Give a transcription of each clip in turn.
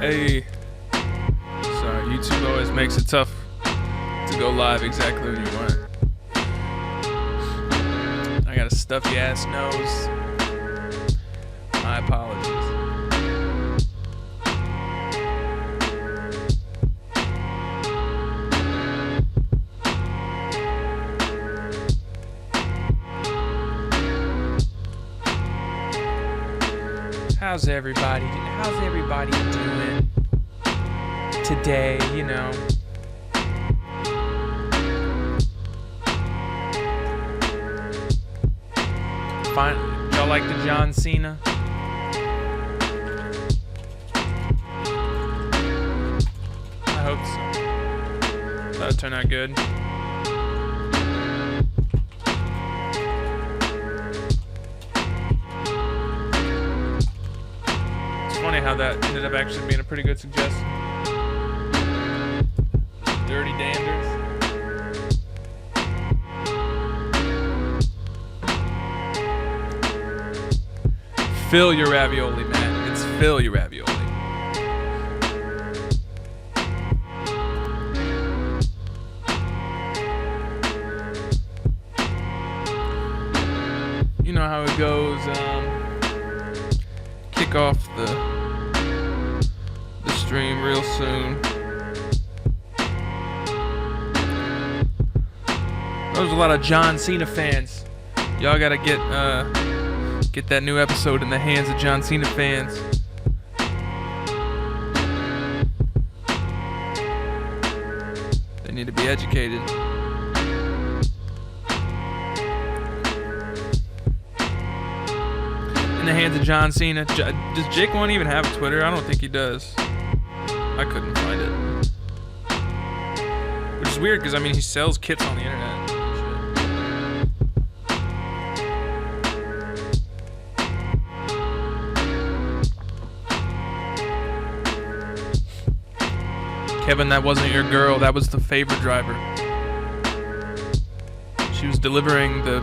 Hey, sorry, YouTube always makes it tough to go live exactly when you want. I got a stuffy ass nose. My apologies. How's everybody doing today, you know? Fine. Y'all like the John Cena? I hope so. That'll turn out good. Funny how that ended up actually being a pretty good suggestion. Dirty Danders. Fill your ravioli, man. It's fill your ravioli. You know how it goes. Kick off the stream real soon. There's a lot of John Cena fans. Y'all gotta get that new episode in the hands of John Cena fans. They need to be educated. In the hands of John Cena. Does Jake won't even have a Twitter? I don't think he does. I couldn't find it. Which is weird because I mean he sells kits on the internet. Kevin, that wasn't your girl. That was the favor driver. She was delivering the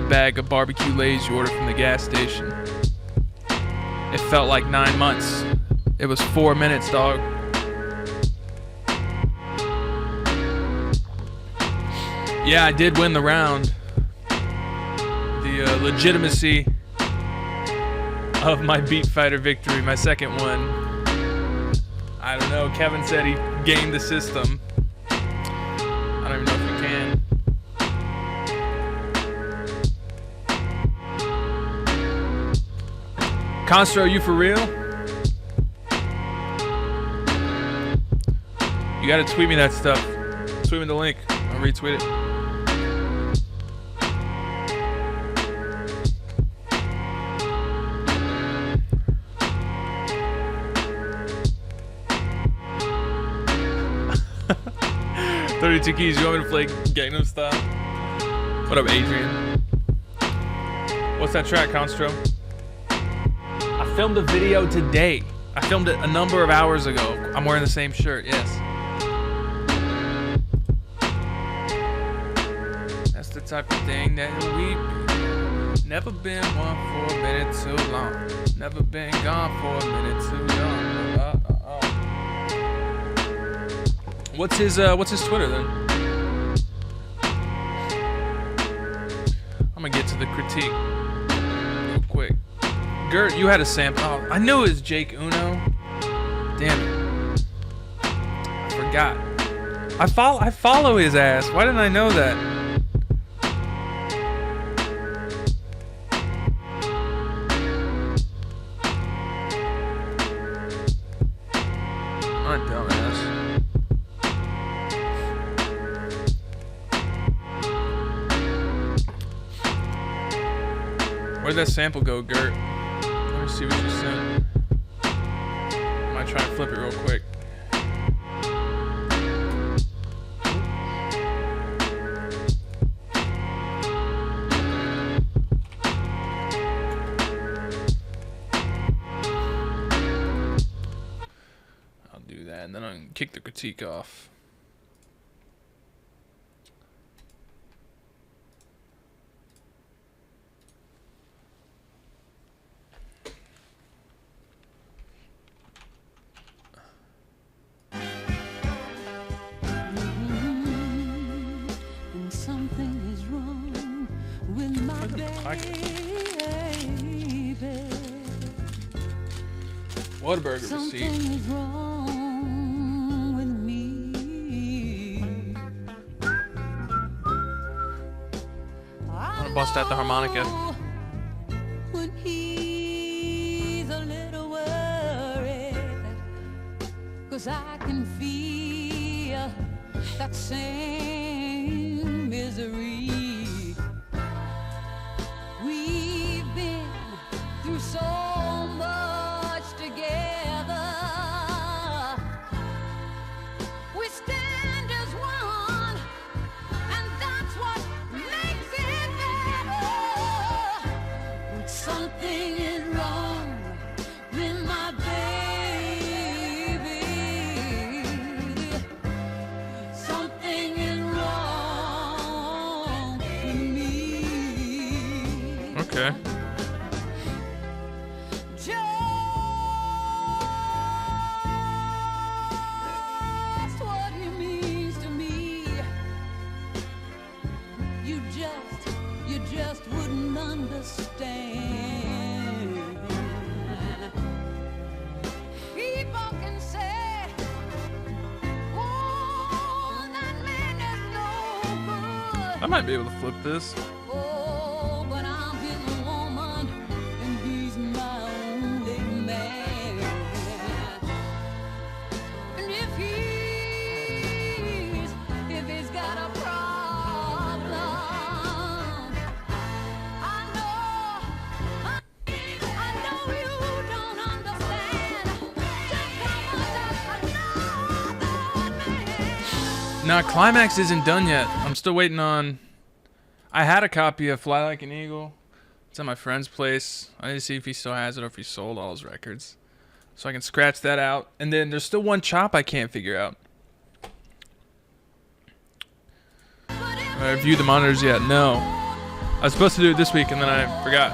bag of barbecue lays you ordered from the gas station. It felt like 9 months. It was 4 minutes, dog. Yeah, I did win the round. The legitimacy of my Beat Fighter victory, my second one. I don't know. Kevin said he gamed the system. I don't even know if you can. Constro, you for real? You gotta tweet me that stuff. Tweet me the link. I'll retweet it. "32 keys, you want me to play Gangnam Style?" What up, Adrian? What's that track, Constro? I filmed a video today. I filmed it a number of hours ago. I'm wearing the same shirt, yes. That's the type of thing that we be. Never been one for a minute too long. Never been gone for a minute too long. What's his Twitter then? I'm gonna get to the critique real quick. Gert, you had a sample. Oh, I knew it was Jake Uno. Damn it. I forgot. I follow his ass. Why didn't I know that? My dumbass. Where'd that sample go, Gert? Let me see what you sent. I might try and flip it real quick. I'll do that, and then I'll kick the critique off. is wrong with my baby. Whataburger Something receipt. is wrong with me. I'm gonna bust out the harmonica. When he's a little worried, 'cause I can feel that same misery. We've been through so much together. We stand as one, and that's what makes it better. But something is wrong with my baby. Something is wrong with me. Okay. Just what he means to me. You just wouldn't understand. People can say, oh, that man is no good. I might be able to flip this. Oh, but I'm his woman, and he's my only man. And if he's got a problem, I know you don't understand just how much I love that man. Now, Climax isn't done yet. I'm still waiting on. I had a copy of Fly Like an Eagle. It's at my friend's place. I need to see if he still has it or if he sold all his records. So I can scratch that out. And then there's still one chop I can't figure out. Have I reviewed the monitors yet? No. I was supposed to do it this week and then I forgot.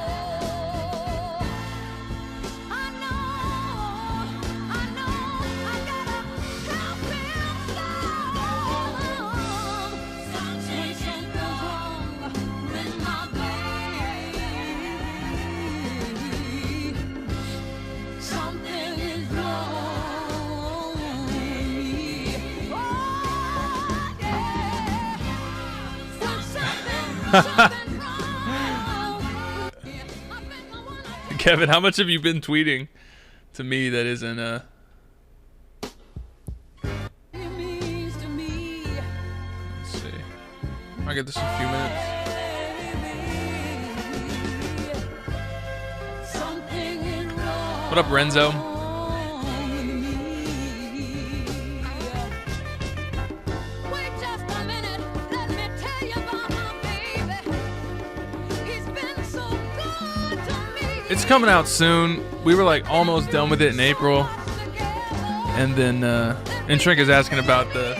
Kevin, how much have you been tweeting to me that isn't Let's see. I'll get this in a few minutes. What up, Renzo? It's coming out soon. We were like almost done with it in April. And then Trka's asking about the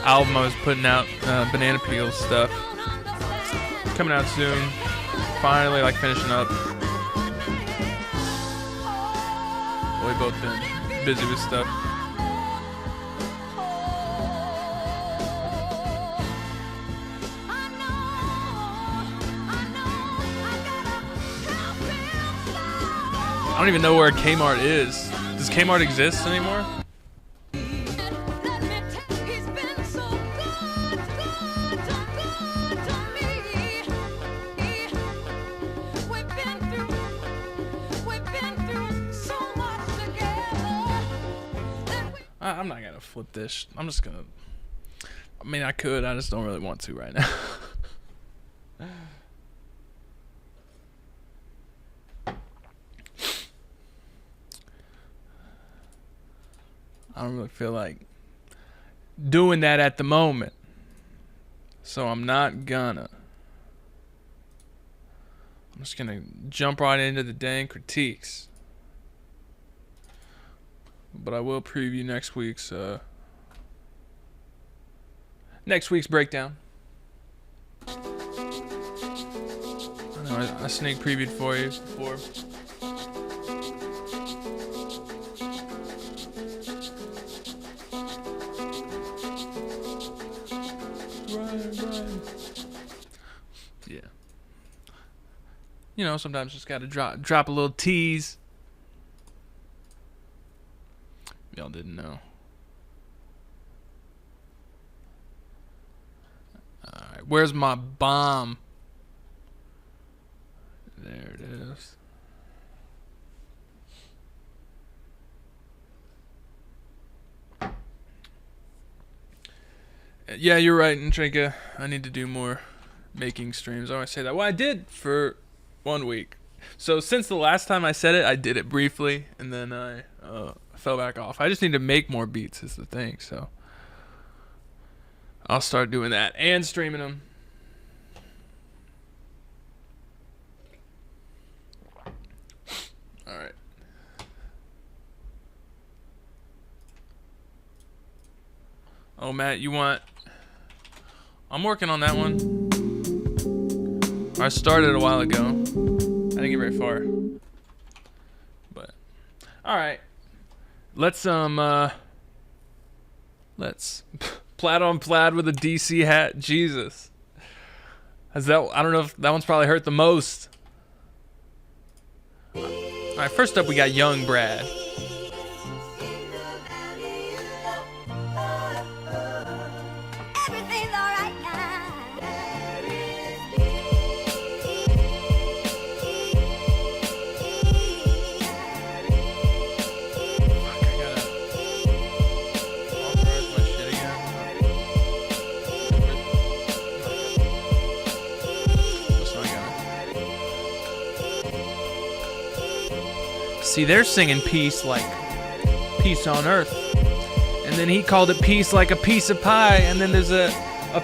album I was putting out, Banana Peel stuff. Coming out soon. Finally like finishing up. We've both been busy with stuff. I don't even know where Kmart is. Does Kmart exist anymore? I'm not gonna flip this. I'm just gonna. I mean, I could. I just don't really want to right now. I don't really feel like doing that at the moment. So I'm not gonna. I'm just gonna jump right into the dang critiques. But I will preview next week's breakdown. I know I sneak previewed for you before. Run. Yeah. You know, sometimes just gotta drop a little tease. Y'all didn't know. Alright, where's my bomb? There it is. Yeah, you're right, Trka. I need to do more making streams. I always say that. Well, I did for 1 week. So since the last time I said it, I did it briefly, and then I fell back off. I just need to make more beats is the thing, so I'll start doing that and streaming them. All right. Oh, Matt, you want... I'm working on that one. I started a while ago. I didn't get very far. But alright. Let's plaid on plaid with a DC hat. Jesus. I don't know if that one's probably hurt the most. Alright, first up we got Young Brad. See, they're singing peace like peace on earth. And then he called it peace like a piece of pie. And then there's a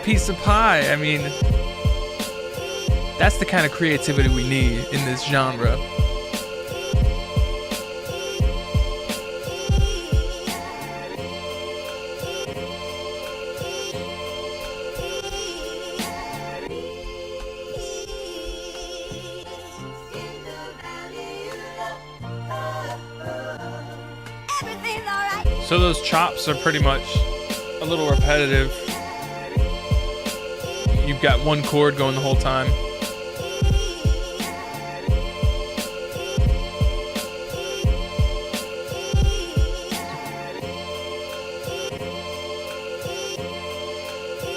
piece of pie. I mean, that's the kind of creativity we need in this genre. So those chops are pretty much a little repetitive. You've got one chord going the whole time.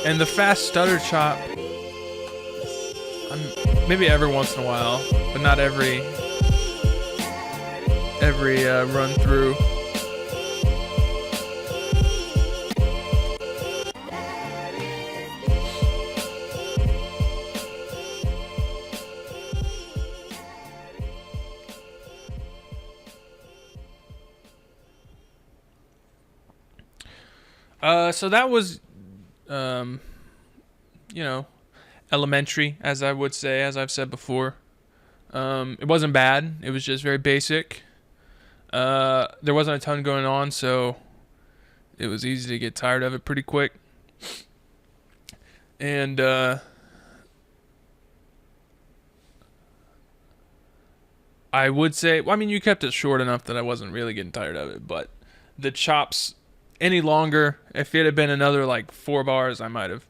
And the fast stutter chop, maybe every once in a while, but not every run through. So that was, you know, elementary, as I would say, as I've said before. It wasn't bad. It was just very basic. There wasn't a ton going on, so it was easy to get tired of it pretty quick. And I would say, well, I mean, you kept it short enough that I wasn't really getting tired of it, but the chops any longer, if it had been another like 4 bars, I might have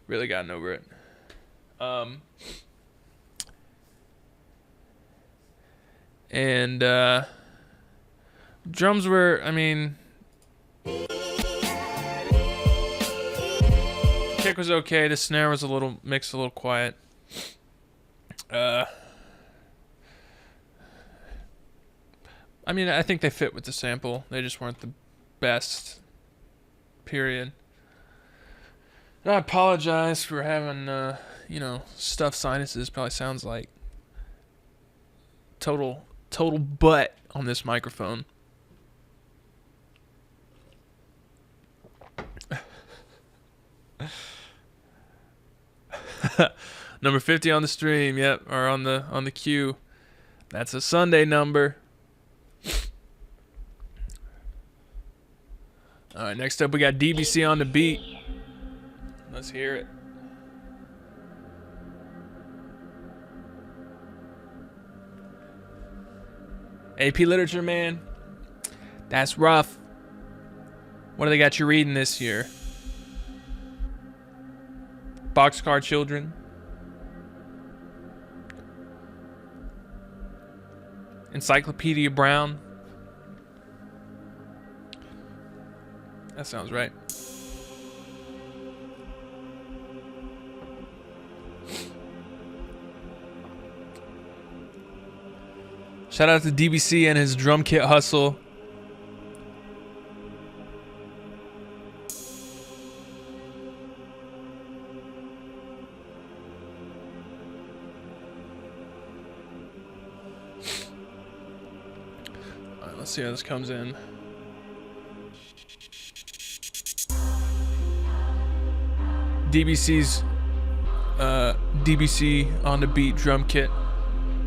really gotten over it. And drums were, I mean, kick was okay. The snare was a little mixed, a little quiet. I mean, I think they fit with the sample. They just weren't the best, period. And I apologize for having, you know, stuffed sinuses. Probably sounds like total butt on this microphone. Number 50 on the stream, yep, or on the queue. That's a Sunday number. All right, next up we got DBC on the beat. Let's hear it. AP Literature, man. That's rough. What do they got you reading this year? Boxcar Children. Encyclopedia Brown. That sounds right. Shout out to DBC and his drum kit hustle. All right, let's see how this comes in. DBC's DBC on the beat drum kit,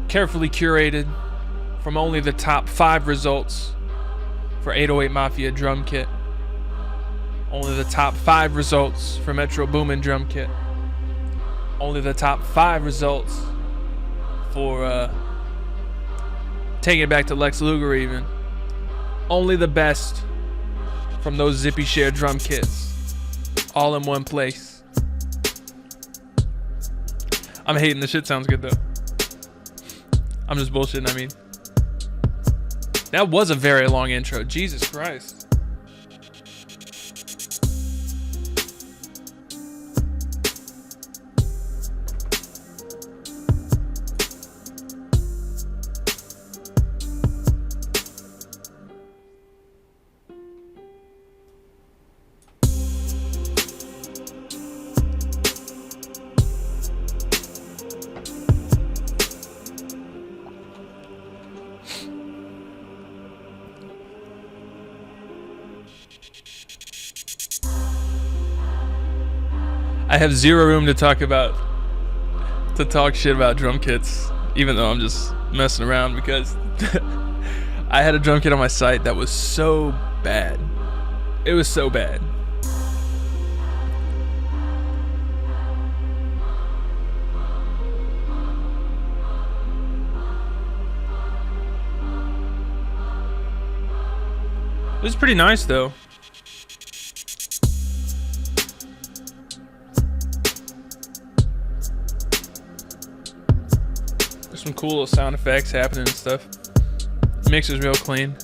carefully curated from only the top 5 results for 808 Mafia drum kit. Only the top 5 results for Metro Boomin drum kit. Only the top 5 results for Taking It Back to Lex Luger even. Only the best from those Zippy Share drum kits. All in one place. I'm hating, the shit sounds good though. I'm just bullshitting, I mean. That was a very long intro. Jesus Christ. I have zero room to talk shit about drum kits, even though I'm just messing around because I had a drum kit on my site that was so bad. It was so bad. It was pretty nice though. Some cool little sound effects happening and stuff. Mix is real clean.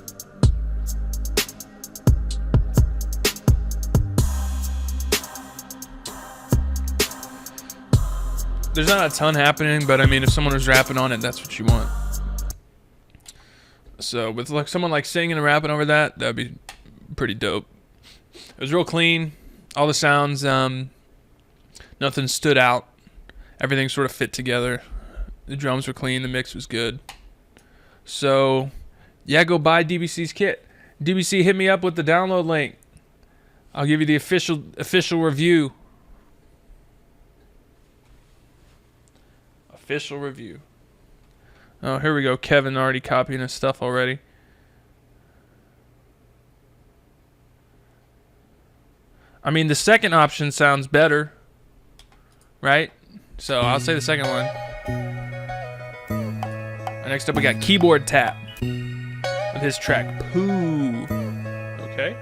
There's not a ton happening, but I mean, if someone was rapping on it, that's what you want. So with like someone like singing and rapping over that, that'd be pretty dope. It was real clean. All the sounds, nothing stood out. Everything sort of fit together. The drums were clean, the mix was good. So, yeah, go buy DBC's kit. DBC, hit me up with the download link. I'll give you the official review. Official review. Oh, here we go. Kevin already copying his stuff already. I mean, the second option sounds better, right? So, I'll say the second one. Next up, we got Keyboard Tap with his track Pooh. Okay.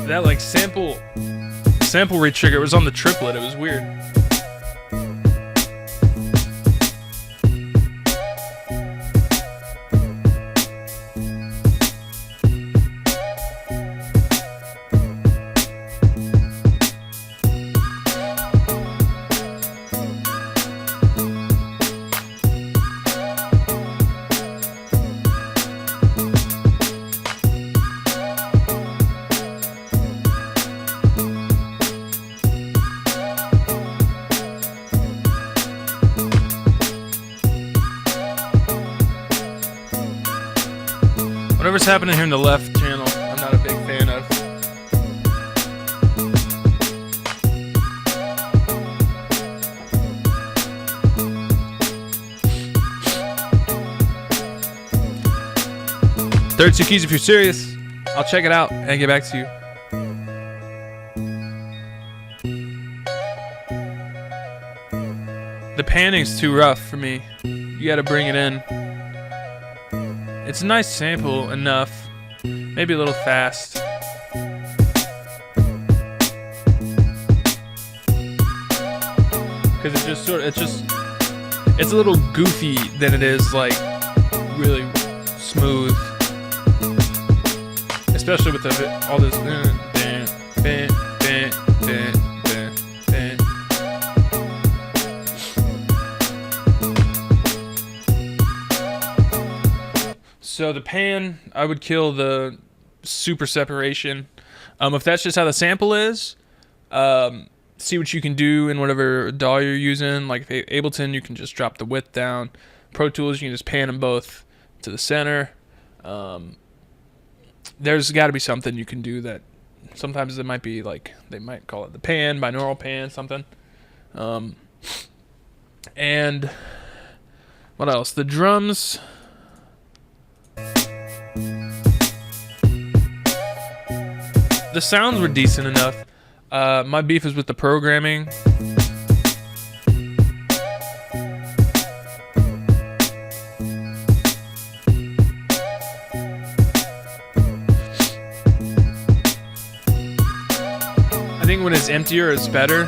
That like sample retrigger was on the triplet. It was weird. Whatever's happening here in the left channel, I'm not a big fan of. Third two keys if you're serious. I'll check it out and get back to you. The panning's too rough for me. You gotta bring it in. It's a nice sample enough. Maybe a little fast. Because it's a little goofy than it is like really smooth. Especially with all this. So the pan, I would kill the super separation. If that's just how the sample is, see what you can do in whatever DAW you're using. Like Ableton, you can just drop the width down. Pro Tools, you can just pan them both to the center. There's got to be something you can do that. Sometimes it might be like, they might call it the pan, binaural pan, something. And what else? The drums. The sounds were decent enough. My beef is with the programming. I think when it's emptier, it's better.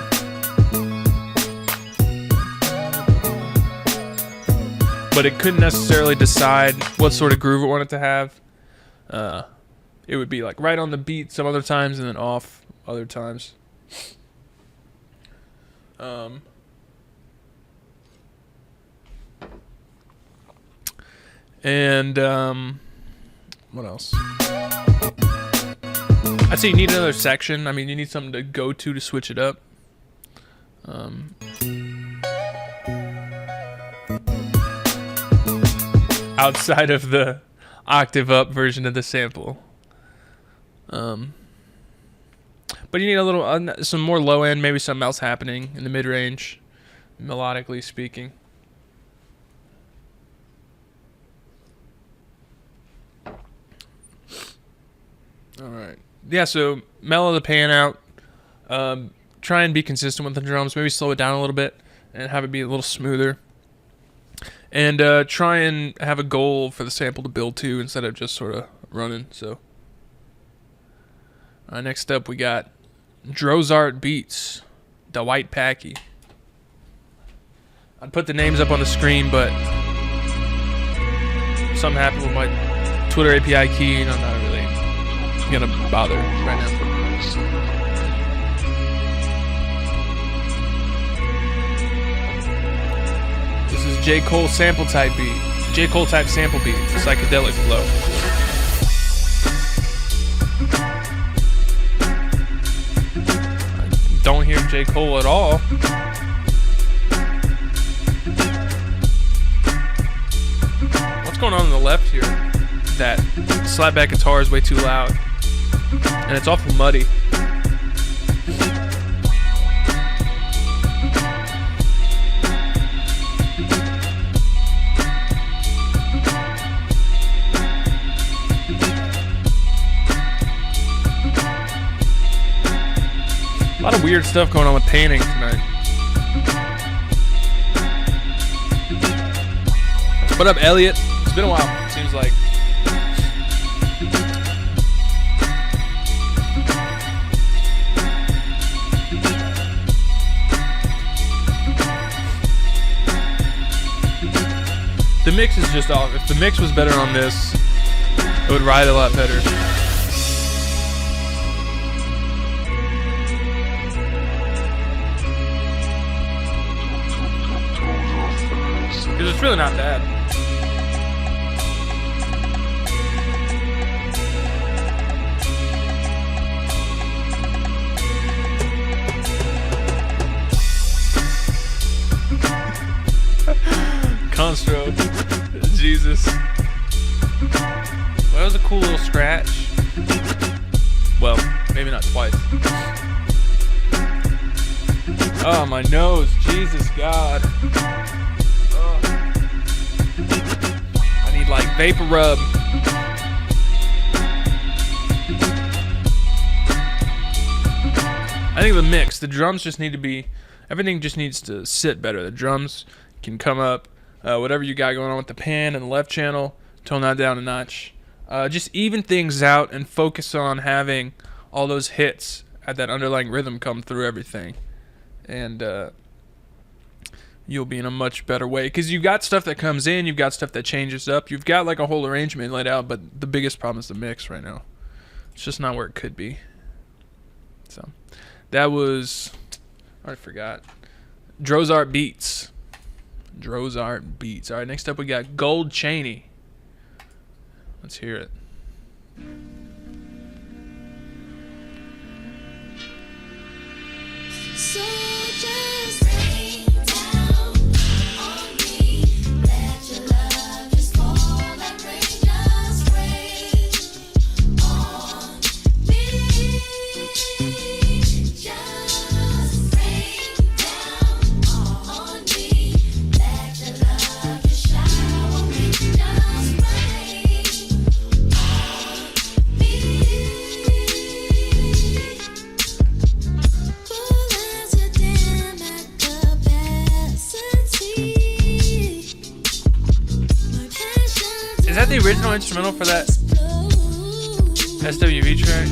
But it couldn't necessarily decide what sort of groove it wanted to have. It would be like right on the beat some other times and then off other times. What else? I'd say you need another section. I mean, you need something to go to switch it up. Outside of the octave up version of the sample. But you need a little, some more low end, maybe something else happening in the mid range, melodically speaking. All right. Yeah, so mellow the pan out. Try and be consistent with the drums. Maybe slow it down a little bit and have it be a little smoother. And try and have a goal for the sample to build to instead of just sort of running. So, next up we got Dro AR Beats, the White Packy. I'd put the names up on the screen, but something happened with my Twitter API key, and I'm not really gonna bother right now. This is J. Cole sample type beat. J. Cole type sample beat, psychedelic flow. I don't hear J. Cole at all. What's going on the left here? That slapback guitar is way too loud. And it's awful muddy. A lot of weird stuff going on with painting tonight. What up, Elliot? It's been a while, seems like. The mix is just off. If the mix was better on this, it would ride a lot better. Because it's really not bad. Constro. Jesus. Well, that was a cool little scratch. Well, maybe not twice. Oh, my nose. Jesus, God. I need like vapor rub. I think the mix, the drums just need to be, everything just needs to sit better. The drums can come up, whatever you got going on with the pan and the left channel, tone that down a notch. Just even things out and focus on having all those hits at that underlying rhythm come through everything. And you'll be in a much better way. Because you've got stuff that comes in, you've got stuff that changes up, you've got like a whole arrangement laid out, but the biggest problem is the mix right now. It's just not where it could be. So that was, I already forgot. Dro AR beats. Dro AR beats. All right, next up we got Gold Cheney. Let's hear it. So just lay down on me, let your love just fall like rain, just rain on me, just rain down on me, let your love just shower me, just rain on me. Is that the original instrumental for that SWV track?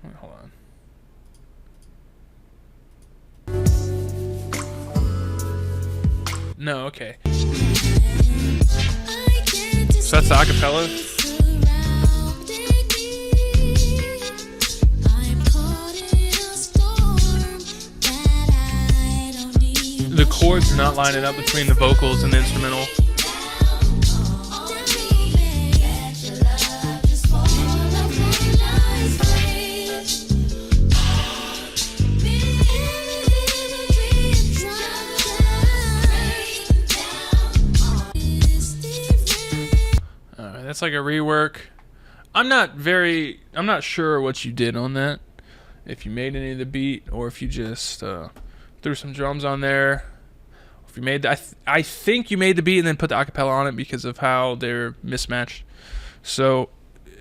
Wait, hold on. No, okay. So that's the acapella? The chords are not lining up between the vocals and the instrumental. That's like a rework. I'm not sure what you did on that. If you made any of the beat or if you just threw some drums on there. If you made the, I think you made the beat and then put the acapella on it because of how they're mismatched. So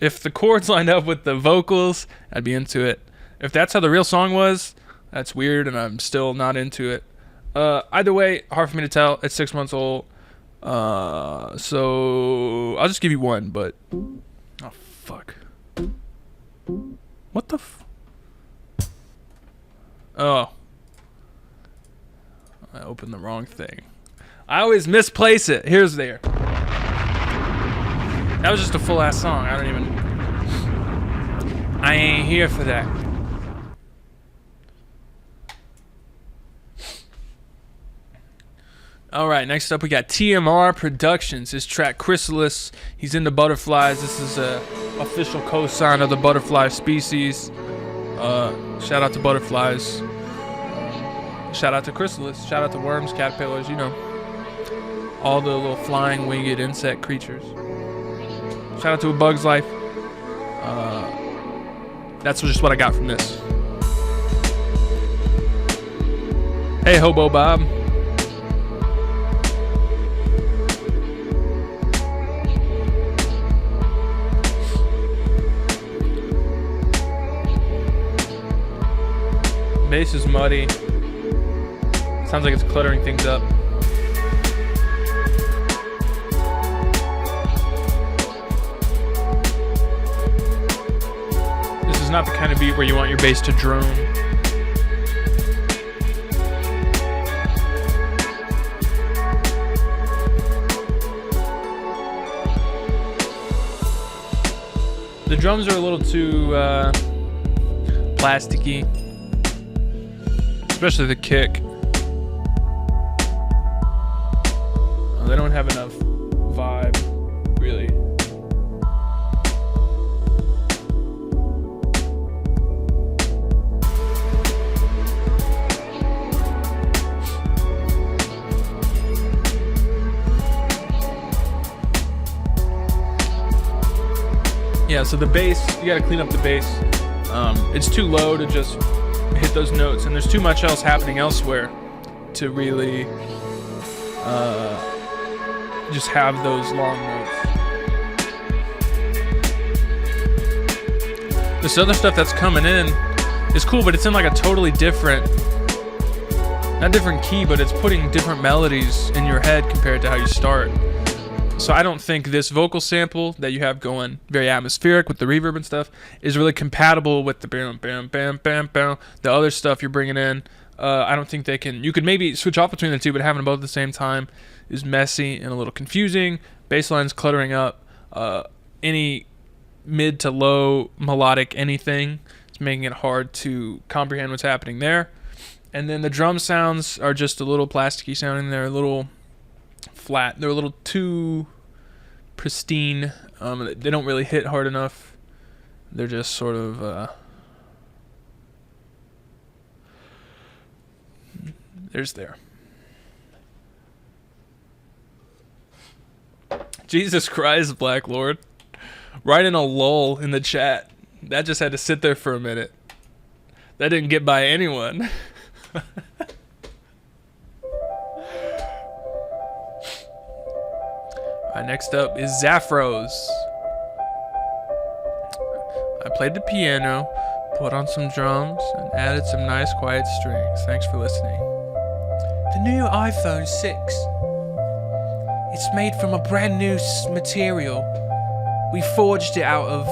if the chords lined up with the vocals, I'd be into it. If that's how the real song was, that's weird and I'm still not into it. Either way, hard for me to tell. It's 6 months old. So I'll just give you one, but oh fuck. What the oh. I opened the wrong thing. I always misplace it. Here's there. That was just a full ass song. I ain't here for that. Alright, next up we got TMR Productions. His track Chrysalis. He's into butterflies. This is a official cosign of the butterfly species. Shout out to butterflies. Shout out to Chrysalis. Shout out to worms, caterpillars, you know. All the little flying winged insect creatures. Shout out to A Bug's Life. That's just what I got from this. Hey, Hobo Bob. Bass is muddy. Sounds like it's cluttering things up. This is not the kind of beat where you want your bass to drone. The drums are a little too plasticky. Especially the kick. They don't have enough vibe, really. Yeah, so the bass, you gotta clean up the bass. It's too low to just hit those notes, and there's too much else happening elsewhere to really just have those long notes. This other stuff that's coming in is cool, but it's in like a totally different, not different key, but it's putting different melodies in your head compared to how you start. So I don't think this vocal sample that you have going very atmospheric with the reverb and stuff is really compatible with the bam, bam, bam, bam, bam, the other stuff you're bringing in. I don't think they can. You could maybe switch off between the two, but having them both at the same time is messy and a little confusing. Bassline's cluttering up any mid to low melodic anything. It's making it hard to comprehend what's happening there. And then the drum sounds are just a little plasticky sounding. They're a little flat. They're a little too pristine. They don't really hit hard enough. They're just sort of there's there. Jesus Christ, Black Lord. Right in a lull in the chat. That just had to sit there for a minute. That didn't get by anyone. Alright, next up is Zaffos. I played the piano, put on some drums, and added some nice quiet strings. Thanks for listening. The new iPhone 6. It's made from a brand new material. We forged it out of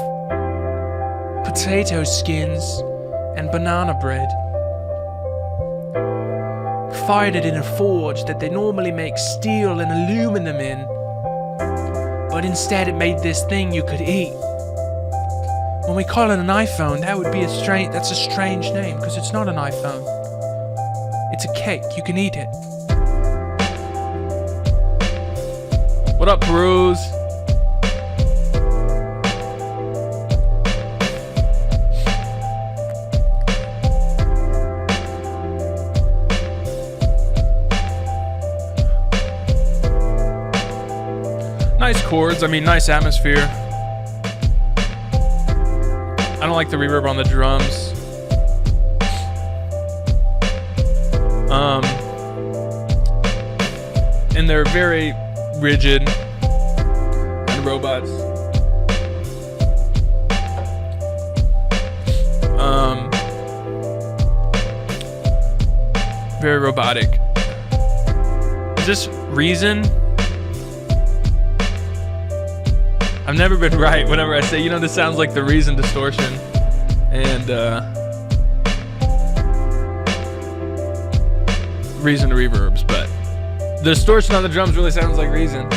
potato skins and banana bread. Fired it in a forge that they normally make steel and aluminum in. But instead it made this thing you could eat. When we call it an iPhone, that's a strange name, because it's not an iPhone. It's a cake, you can eat it. What up, Peruse? Nice chords, I mean, nice atmosphere. I don't like the reverb on the drums. And they're very rigid and robots. Very robotic. Is this Reason? I've never been right whenever I say, this sounds like the Reason distortion. And Reason reverbs, but the distortion on the drums really sounds like Reason.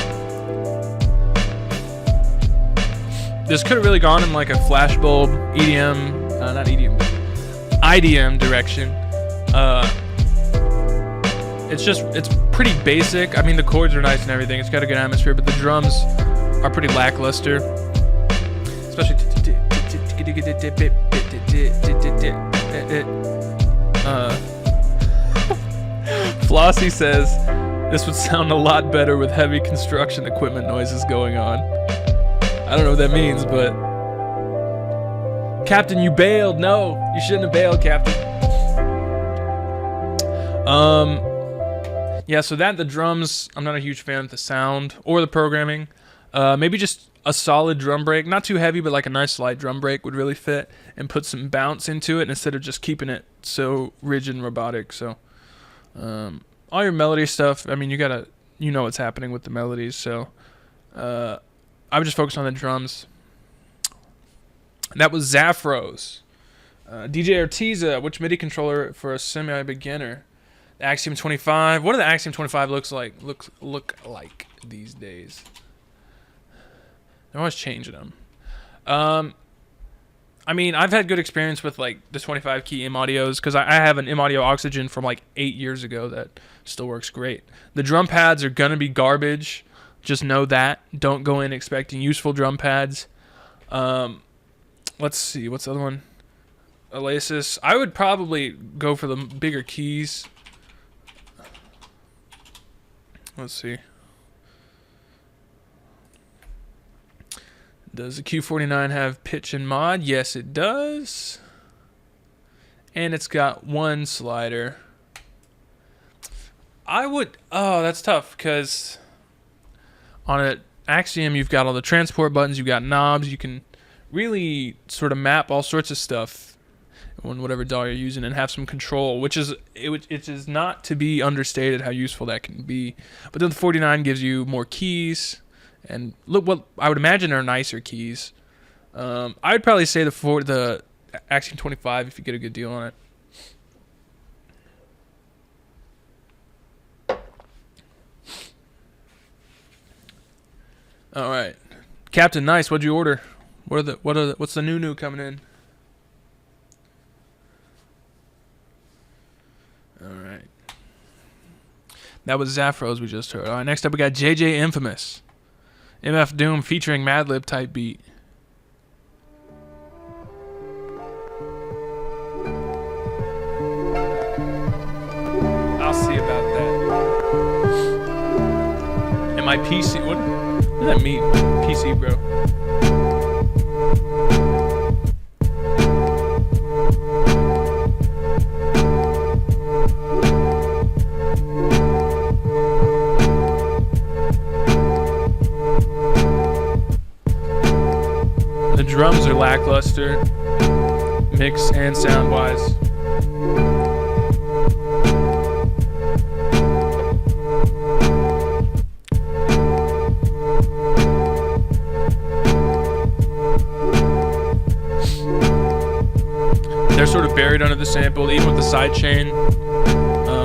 This could have really gone in like a flashbulb EDM, not EDM, but IDM direction. It's pretty basic. I mean, the chords are nice and everything. It's got a good atmosphere, but the drums are pretty lackluster. Especially Flossie says this would sound a lot better with heavy construction equipment noises going on. I don't know what that means, but Captain, you bailed. No, you shouldn't have bailed, Captain. Yeah, so the drums, I'm not a huge fan of the sound or the programming. Maybe just a solid drum break, not too heavy, but like a nice slight drum break would really fit and put some bounce into it instead of just keeping it so rigid and robotic. So all your melody stuff, I mean, you know what's happening with the melodies, so I would just focus on the drums. That was Zaffos. DJ Artesia, which MIDI controller for a semi-beginner? The Axiom 25. What do the Axiom 25 look like these days? They're always changing them. I mean, I've had good experience with like the 25 key M audios because I have an M audio Oxygen from like 8 years ago that still works great. The drum pads are gonna be garbage. Just know that. Don't go in expecting useful drum pads. Let's see, what's the other one? Oasis. I would probably go for the bigger keys. Let's see. Does the Q49 have pitch and mod? Yes, it does. And it's got one slider. Oh, that's tough because on an Axiom, you've got all the transport buttons, you've got knobs, you can really sort of map all sorts of stuff on whatever DAW you're using and have some control, which is not to be understated how useful that can be. But then the 49 gives you more keys And look, what I would imagine are nicer keys. I would probably say the Axiom 25 if you get a good deal on it. All right, Captain Nice, what'd you order? What's the new coming in? All right, that was Zaffos we just heard. All right, next up we got JJ Infamous, MF Doom featuring Madlib type beat. I'll see about that. And my PC, what does that mean? PC, bro. The drums are lackluster, mix and sound wise. They're sort of buried under the sample, even with the side chain.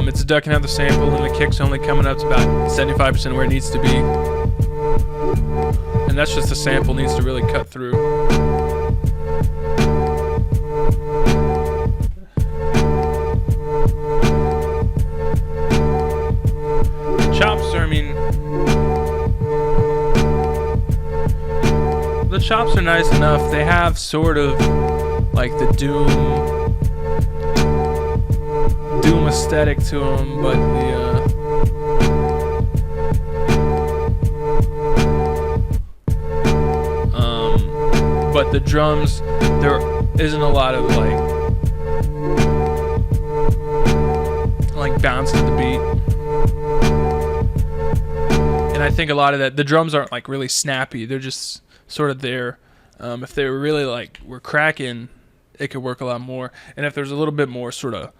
It's ducking out the sample, and the kick's only coming up to about 75% where it needs to be. And that's just the sample needs to really cut through. The chops are, I mean, the chops are nice enough. They have sort of like the Doom aesthetic to them, but the drums, there isn't a lot of like bounce to the beat, and I think a lot of that, the drums aren't like really snappy. They're just sort of there. If they were really were cracking, it could work a lot more. And if there's a little bit more sort of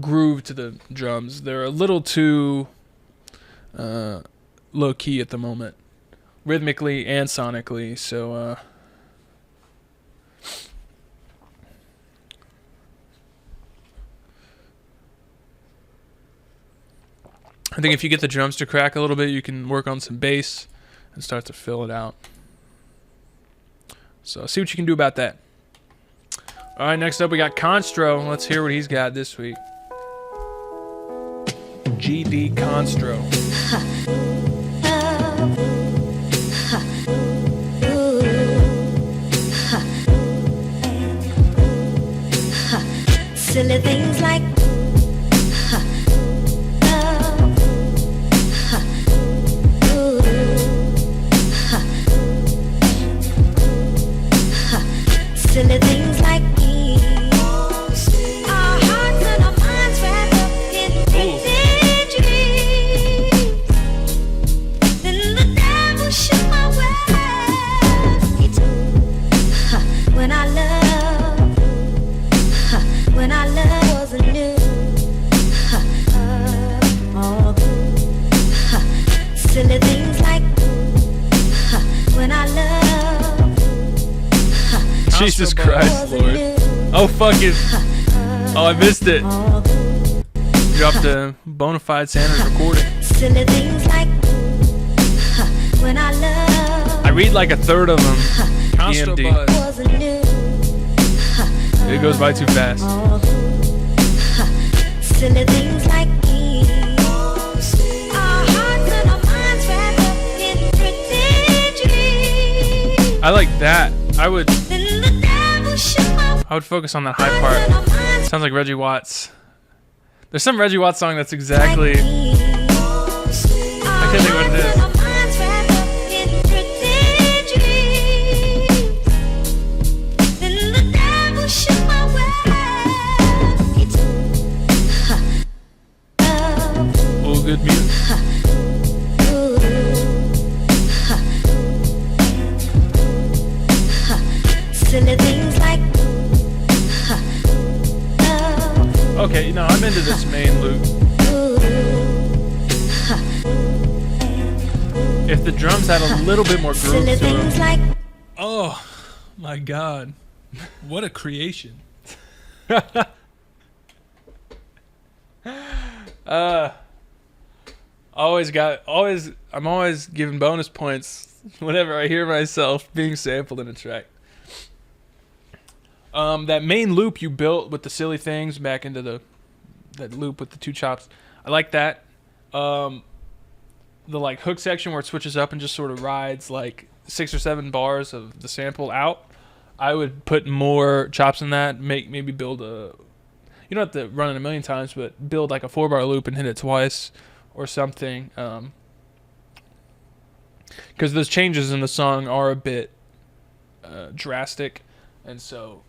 groove to the drums, they're a little too low key at the moment, rhythmically and sonically. So I think if you get the drums to crack a little bit, you can work on some bass and start to fill it out. So see what you can do about that. All right, next up we got Constro. Let's hear what he's got this week. GD Constro. Silly things like silly things like our hearts and our minds wrapped up in pretty dreams. Then the devil shook my world. When our love wasn't new. Silly things like when I love. Jesus Christ, Lord. Oh, fuck it. Oh, I missed it. Dropped a Bonafide Sanders recording. Silly things like when I love. I read like a third of them. EMD. It goes by too fast. Silly things like our hearts and our minds wrapped up in pretty dreams. I like that. I would focus on that high part. Sounds like Reggie Watts. There's some Reggie Watts song that's exactly, I can't think what it is. Oh, good music. Silly things like okay, I'm into this main loop. if the drums had a little bit more groove Silly to things them. like Oh my God, what a creation! I'm always giving bonus points whenever I hear myself being sampled in a track. That main loop you built with the silly things back into that loop with the 2 chops, I like that. The like hook section where it switches up and just sort of rides like 6 or 7 bars of the sample out. I would put more chops in that. Maybe build a. You don't have to run it a million times, but build like a 4-bar loop and hit it twice or something. Because those changes in the song are a bit drastic, and so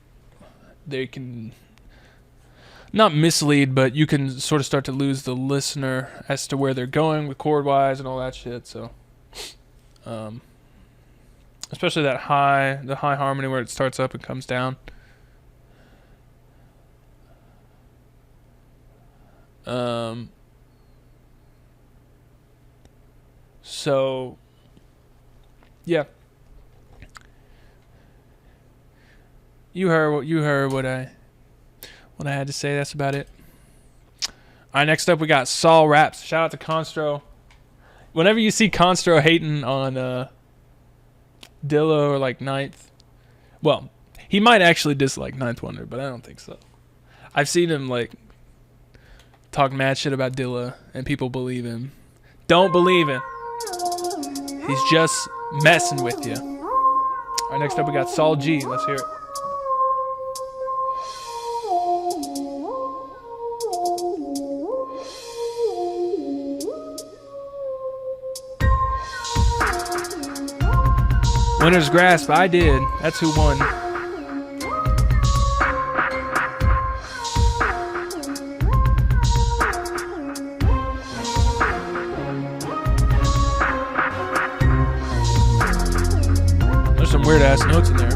they can not mislead, but you can sort of start to lose the listener as to where they're going with chord wise and all that shit. So, especially the high harmony where it starts up and comes down. So yeah, you heard what I had to say. That's about it. All right, next up we got Saul Raps. Shout out to Constro. Whenever you see Constro hating on Dilla or like Ninth, well, he might actually dislike Ninth Wonder, but I don't think so. I've seen him like talk mad shit about Dilla, and people believe him. Don't believe him. He's just messing with you. All right, next up we got Saul G. Let's hear it. Winner's Grasp. I did. That's who won. Some weird ass notes in there.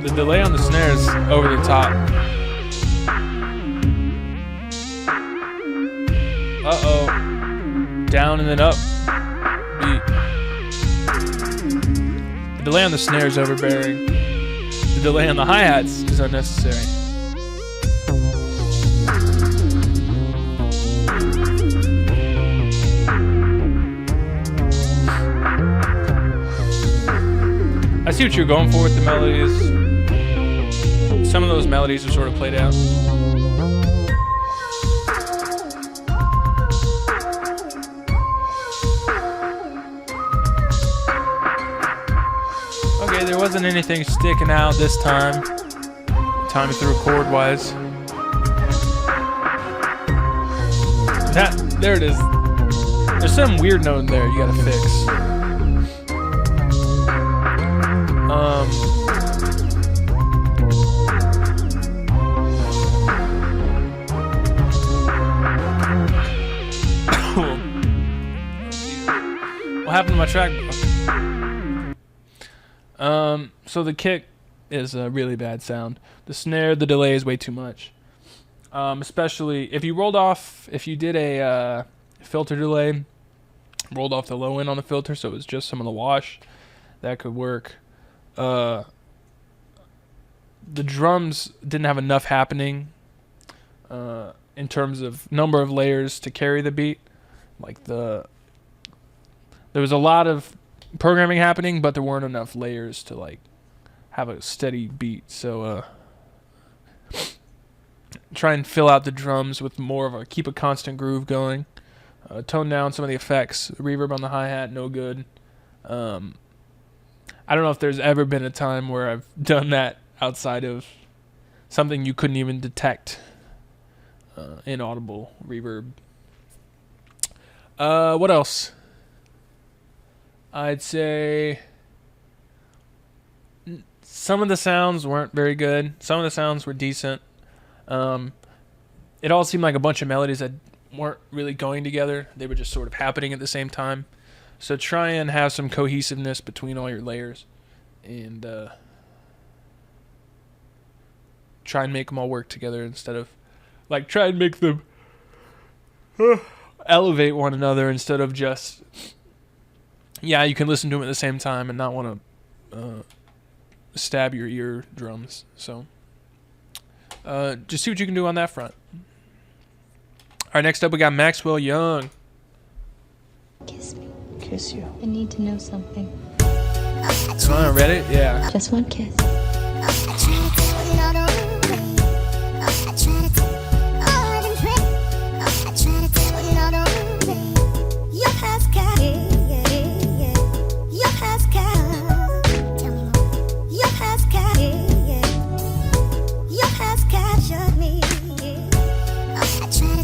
The delay on the snare is over the top. Uh-oh. Down and then up. Beat. The delay on the snare is overbearing. The delay on the hi-hats is unnecessary. I see what you're going for with the melodies. Some of those melodies are sort of played out. Okay, there wasn't anything sticking out this time. Time through chord wise. There it is. There's some weird note in there you gotta fix. What happened to my track? So the kick is a really bad sound. The snare, the delay is way too much. Especially if you did a filter delay, rolled off the low end on the filter, so it was just some of the wash, that could work. The drums didn't have enough happening in terms of number of layers to carry the beat. Like there was a lot of programming happening, but there weren't enough layers to like have a steady beat. So try and fill out the drums with more of keep a constant groove going. Tone down some of the effects. Reverb on the hi-hat, no good. I don't know if there's ever been a time where I've done that outside of something you couldn't even detect. Inaudible reverb. What else? I'd say some of the sounds weren't very good. Some of the sounds were decent. It all seemed like a bunch of melodies that weren't really going together. They were just sort of happening at the same time. So try and have some cohesiveness between all your layers. And try and make them all work together instead of like try and make them elevate one another instead of just you can listen to them at the same time and not want to stab your eardrums. So just see what you can do on that front. All right, next up we got Maxwell Young. Kiss me. Kiss you. I need to know something. Am I on Reddit? Yeah. Just one kiss.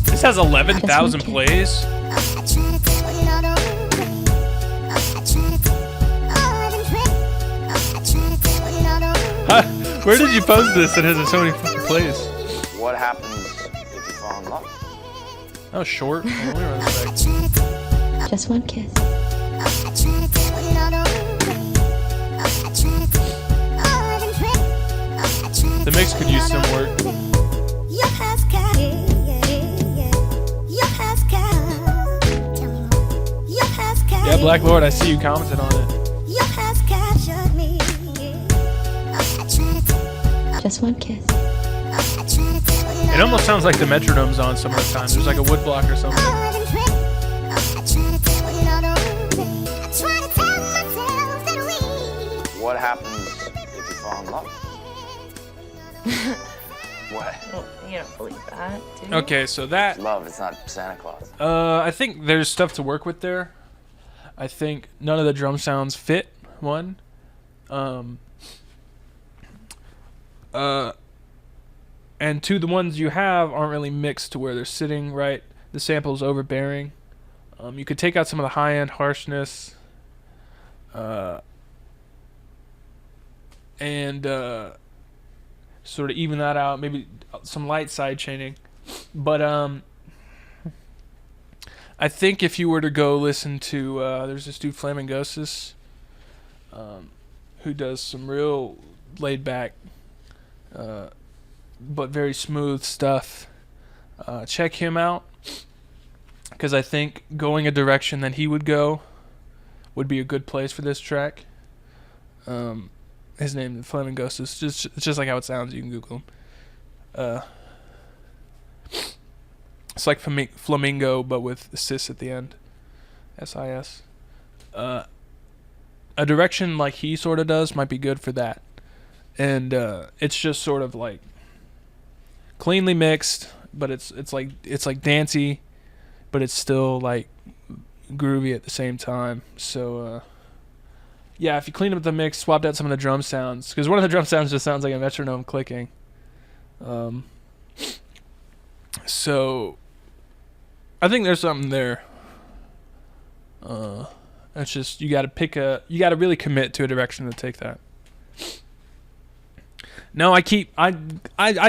This has 11,000 plays. Where did you post this that has so many plays? What happens if you fall in love? That was short. Oh, let me run this back. Just one kiss. The mix could use some work. Yeah, Black Lord, I see you commented on it. Just one kiss. It almost sounds like the metronome's on some of the time. There's like a wood block or something. What happens if you fall in love? What? Well, you don't believe that, do you? Okay, so that... Love, it's not Santa Claus. I think there's stuff to work with there. I think none of the drum sounds fit, one. And two, the ones you have aren't really mixed to where they're sitting right. The sample's overbearing. You could take out some of the high-end harshness. And sort of even that out. Maybe some light side chaining. But I think if you were to go listen to, there's this dude Flamingosis, who does some real laid back, but very smooth stuff. Check him out, because I think going a direction that he would go would be a good place for this track. His name, Flamingosis, it's just like how it sounds. You can Google him. It's like flamingo, but with sis at the end. S-I-S. A direction like he sort of does might be good for that. And it's just sort of like cleanly mixed, but it's like dancey, but it's still like groovy at the same time. So yeah, if you clean up the mix, swapped out some of the drum sounds, because one of the drum sounds just sounds like a metronome clicking. So I think there's something there. It's just you got to really commit to a direction to take that. No, I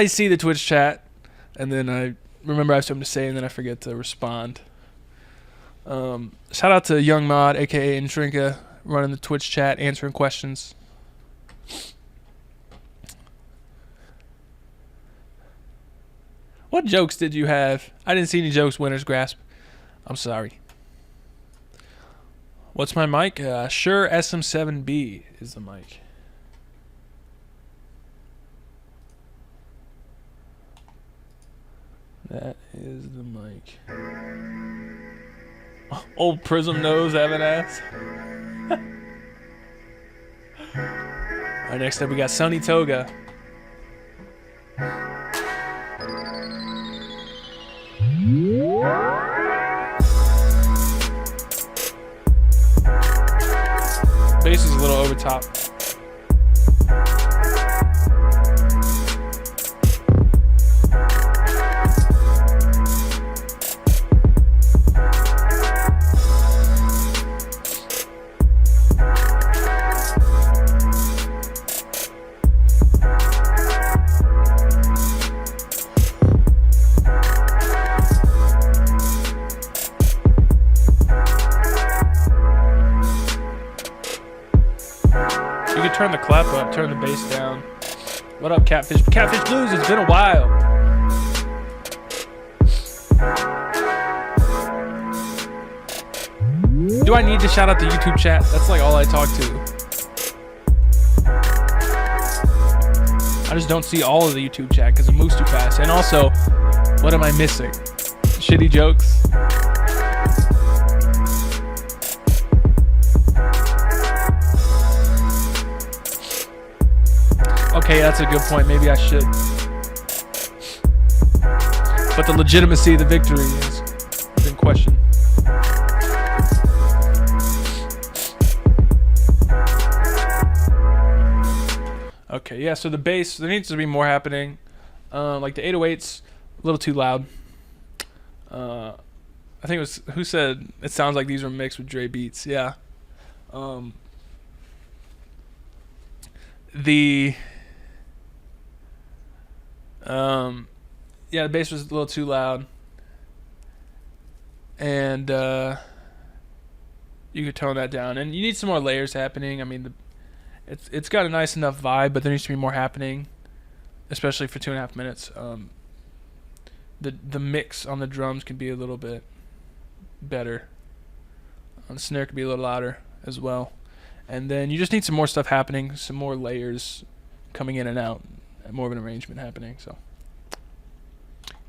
see the Twitch chat, and then I remember I have something to say, and then I forget to respond. Shout out to Young Mod, aka Trka, running the Twitch chat, answering questions. What jokes did you have? I didn't see any jokes, Winner's Grasp. I'm sorry. What's my mic? Shure SM7B is the mic. That is the mic. Old Prism nose having ass. Alright, next up we got Sony Toga. Bass is a little over top. What up, Catfish? Catfish Blues, it's been a while. Do I need to shout out the YouTube chat? That's like all I talk to. I just don't see all of the YouTube chat because it moves too fast. And also, what am I missing? Shitty jokes? Okay, that's a good point. Maybe I should. But the legitimacy of the victory is in question. Okay, yeah, so the bass, there needs to be more happening. Like the 808's a little too loud. I think it was, who said it sounds like these were mixed with Dre beats? Yeah. Yeah, the bass was a little too loud. And you could tone that down. And you need some more layers happening. I mean, it's got a nice enough vibe, but there needs to be more happening, especially for 2.5 minutes. The mix on the drums can be a little bit better. The snare could be a little louder as well. And then you just need some more stuff happening, some more layers coming in and out, and more of an arrangement happening. So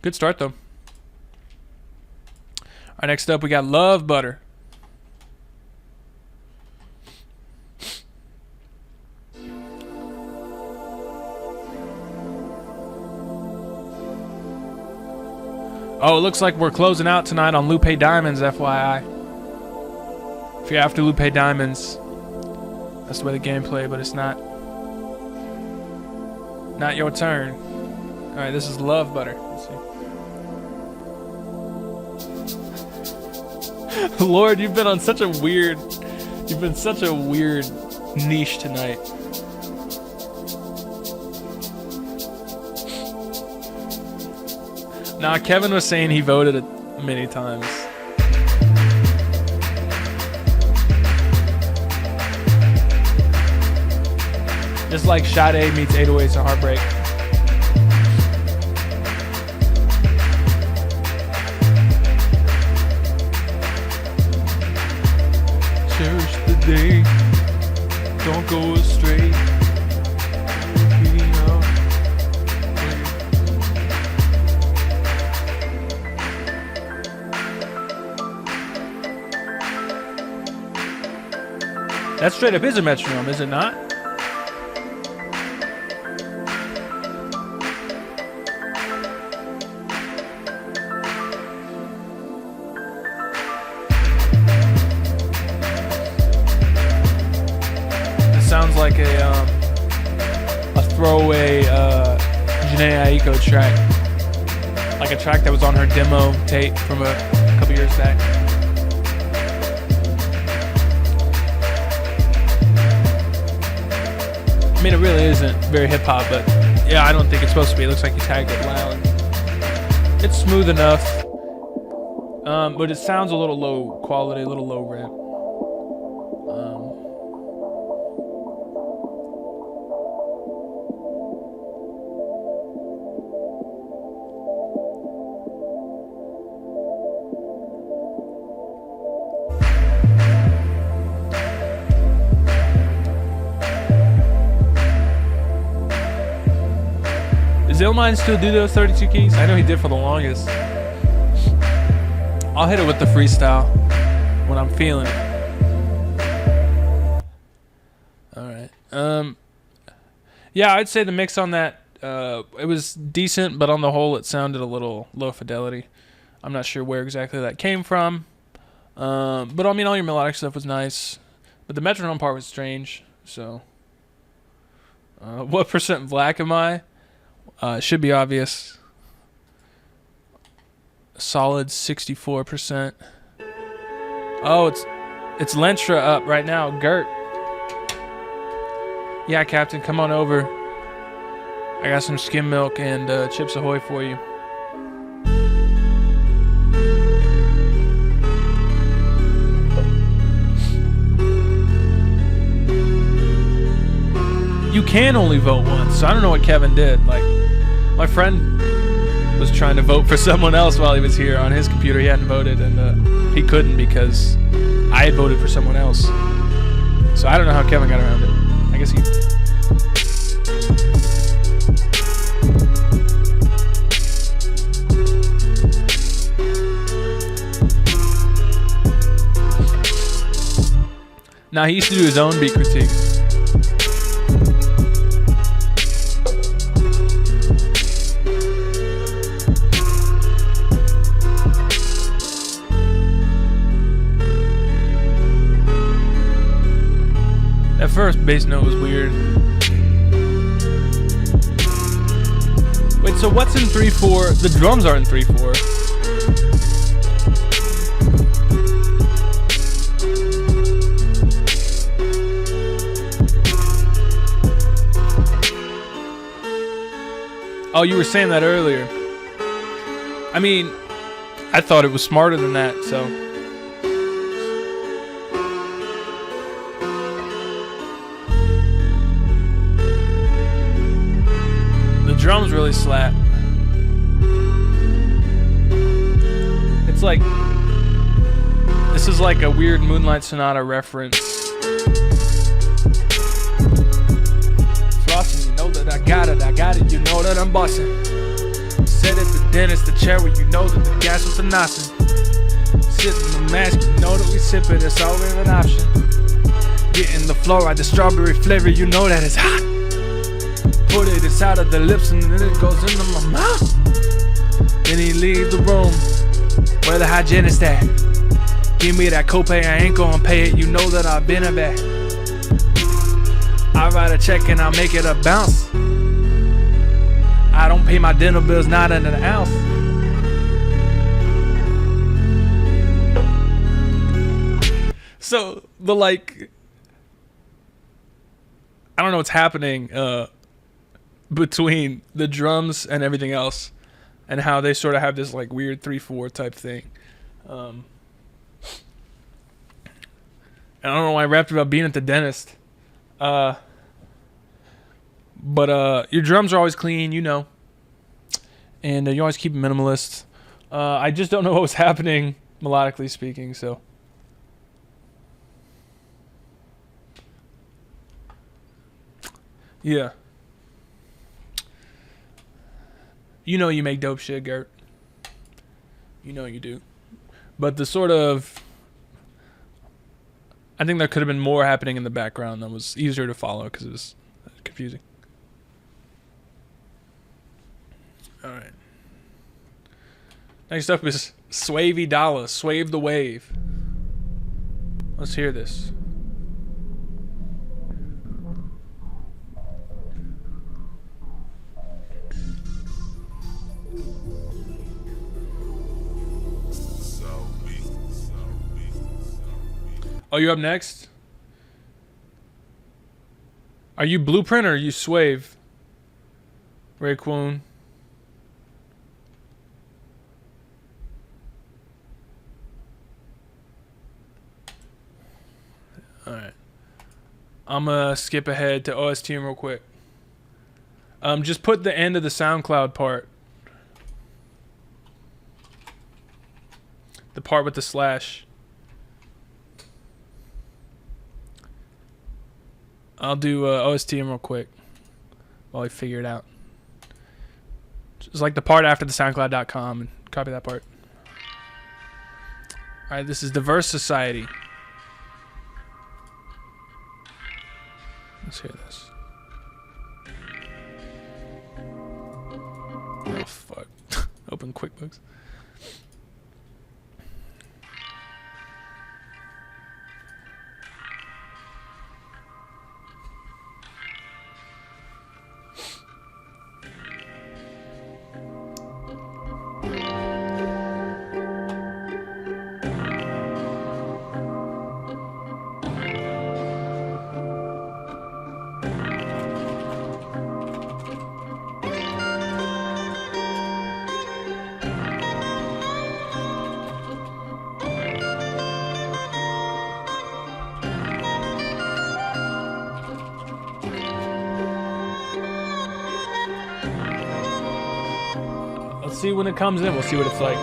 good start though. All right, next up we got Love Butter. Oh, it looks like we're closing out tonight on Lupe Diamonds, FYI. If you're after Lupe Diamonds, that's the way the game play, but it's not your turn. All right, this is Love Butter. Let's see. Lord, you've been such a weird niche tonight. Nah, Kevin was saying he voted it many times. Just like Sade meets 808s and Heartbreak. Cherish the day, don't go astray. That straight up is a metronome, is it not? It sounds like a throwaway Cheney Aiko track. Like a track that was on her demo tape from a couple years back. I mean, it really isn't very hip-hop, but yeah, I don't think it's supposed to be. It looks like you tagged it loud. It's smooth enough, but it sounds a little low quality, a little low rent. Does Illmind still do those 32 keys? I know he did for the longest. I'll hit it with the freestyle when I'm feeling it. Alright. Yeah, I'd say the mix on that, it was decent, but on the whole it sounded a little low fidelity. I'm not sure where exactly that came from. But I mean, all your melodic stuff was nice. But the metronome part was strange, so. What percent black am I? Should be obvious. Solid 64%. Oh, it's Lentra up right now. Gert. Yeah, Captain, come on over. I got some skim milk and Chips Ahoy for you. you can only vote once. So I don't know what Kevin did. Like, my friend was trying to vote for someone else while he was here on his computer. He hadn't voted, and he couldn't because I had voted for someone else. So I don't know how Kevin got around it. I guess he... Nah, he used to do his own beat critiques. That first bass note was weird. Wait, so what's in 3/4? The drums are in 3/4. Oh, you were saying that earlier. I mean, I thought it was smarter than that, so. The drums really slap. It's like, this is like a weird Moonlight Sonata reference. Flossing, you know that I got it, you know that I'm bossing. Said at the dentist, the chair where you know that the gas was a nossing. Sitting in the mask, you know that we sip it, it's always an option. Getting the fluoride, the strawberry flavor, you know that it's hot. Put it inside of the lips and then it goes into my mouth. Then he leaves the room, where the hygienist at? Give me that copay, I ain't gonna pay it, you know that I've been a bad. I write a check and I make it a bounce. I don't pay my dental bills, not in an ounce. So, but like, I don't know what's happening between the drums and everything else, and how they sort of have this like weird 3/4 type thing. And I don't know why I rapped about being at the dentist. But your drums are always clean, you know, and you always keep it minimalist. I just don't know what was happening melodically speaking, so. Yeah. You know you make dope shit, Gert. You know you do. But the sort of... I think there could have been more happening in the background that was easier to follow because it was confusing. Alright. Next up is Swavey Dollar. Swave the Wave. Let's hear this. Oh, you're up next? Are you Blueprint or are you Swave? Raekwon. Alright. I'm gonna skip ahead to OSTM real quick. Just put the end of the SoundCloud part. The part with the slash. I'll do OSTM real quick while I figure it out. Just like the part after the SoundCloud.com and copy that part. Alright, this is Diverse Society. Let's hear this. Oh, fuck. Open QuickBooks. Let's see when it comes in. We'll see what it's like.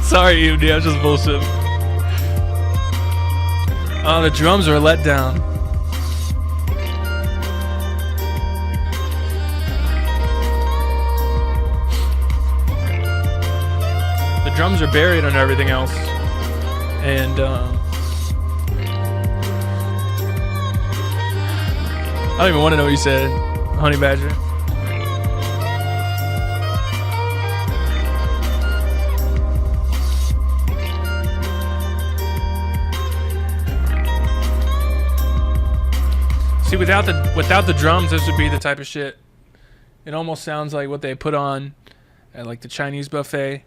Sorry, EMD, I was just bullshit. Oh, the drums are let down. The drums are buried under everything else. And, I don't even want to know what you said, Honey Badger. See, without the drums, this would be the type of shit. It almost sounds like what they put on at like the Chinese buffet,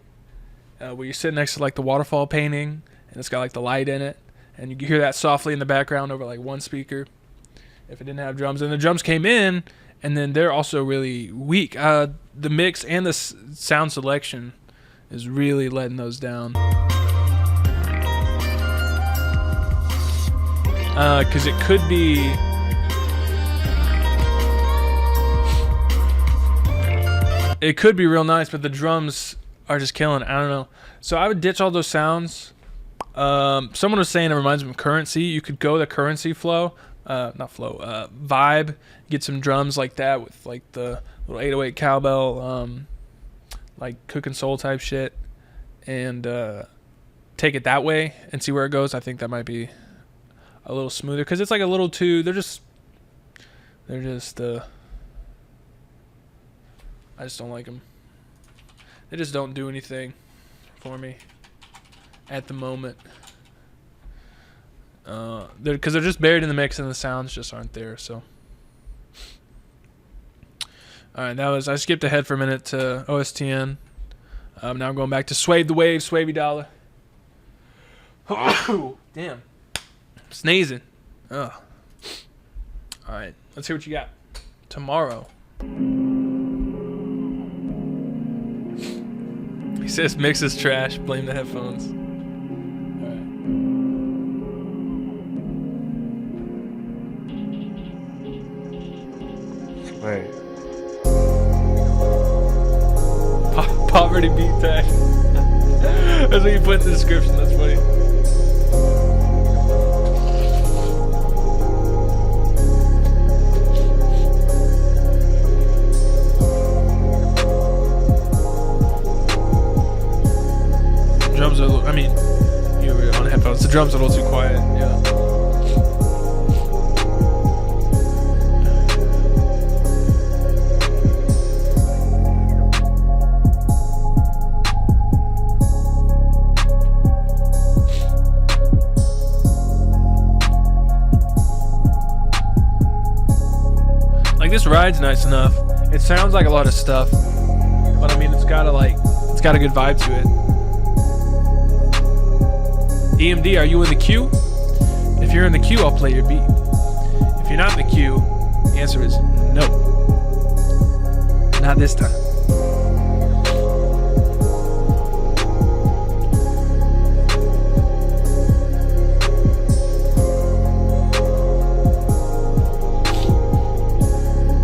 where you sit next to like the waterfall painting, and it's got like the light in it, and you can hear that softly in the background over like one speaker. If it didn't have drums, and the drums came in, and then they're also really weak. The mix and the sound selection is really letting those down. Because it could be. It could be real nice, but the drums are just killing it. I don't know. So I would ditch all those sounds. Someone was saying it reminds me of Currency. You could go the Currency flow. Not flow. Vibe. Get some drums like that with like the little 808 cowbell. Like Cookin' Soul type shit. And take it that way and see where it goes. I think that might be a little smoother. Because it's like a little too... They're just... I just don't like them. They just don't do anything for me at the moment. Because they're just buried in the mix and the sounds just aren't there. So, all right, I skipped ahead for a minute to OSTN. Now I'm going back to Swave the Wave, Swavey Dollar. Oh, damn, sneezing. Ugh. All right, let's hear what you got tomorrow. He says mix is trash, blame the headphones. Wait. Poverty beat tag. That's what you put in the description, that's funny. Drums are, I mean, you were on headphones. The drums are a little too quiet, yeah. Like this ride's nice enough. It sounds like a lot of stuff, but I mean, it's got a good vibe to it. EMD, are you in the queue? If you're in the queue, I'll play your beat. If you're not in the queue, the answer is no. Not this time.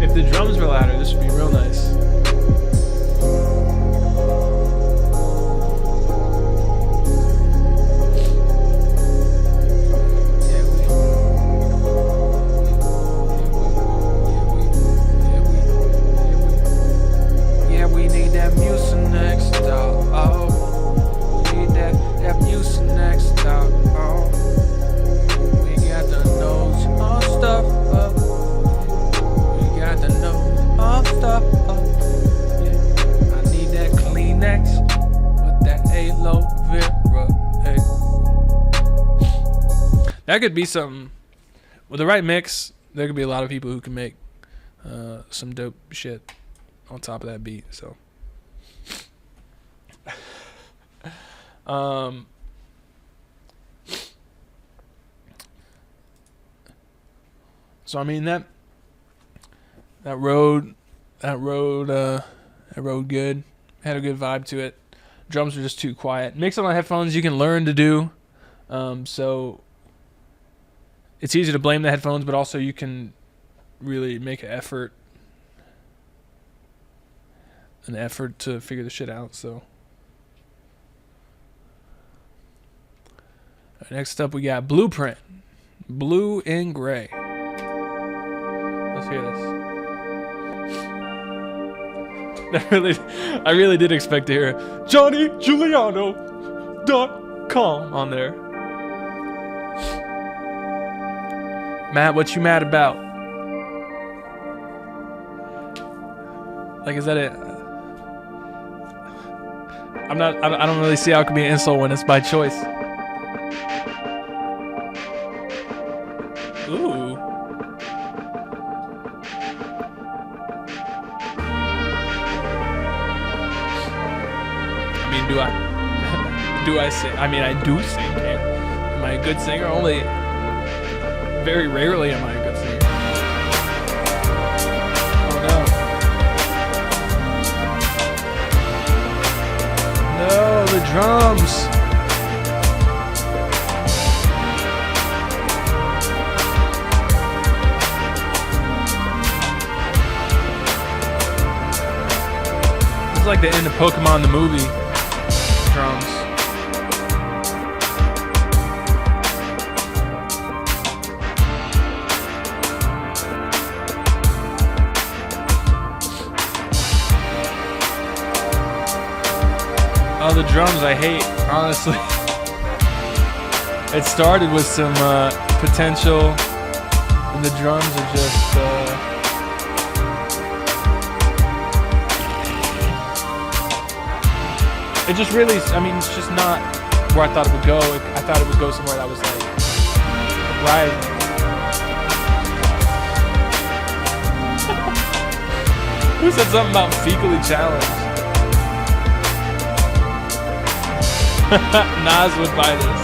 If the drums were louder, this would be real nice. That could be something. With the right mix, there could be a lot of people who can make some dope shit on top of that beat. So, So I mean that rode good. Had a good vibe to it. Drums are just too quiet. Mixing on headphones you can learn to do. So it's easy to blame the headphones, but also you can really make an effort to figure the shit out. So next up we got Blueprint, Blue and Gray. Let's hear this. I really did expect to hear JohnnyJuliano.com on there. Matt, what you mad about? Like, is that it? I don't really see how it could be an insult when it's by choice. Ooh. I mean, do I sing? I mean, I do sing. Am I a good singer? Only very rarely am I a good singer. Oh no. No, the drums. It's like the end of Pokemon the movie. Drums. Oh, the drums I hate, honestly. It started with some potential, and the drums are just it just really, I mean, it's just not where I thought it would go. I thought it would go somewhere that was like right. Who said something about fecally challenged? Nas would buy this.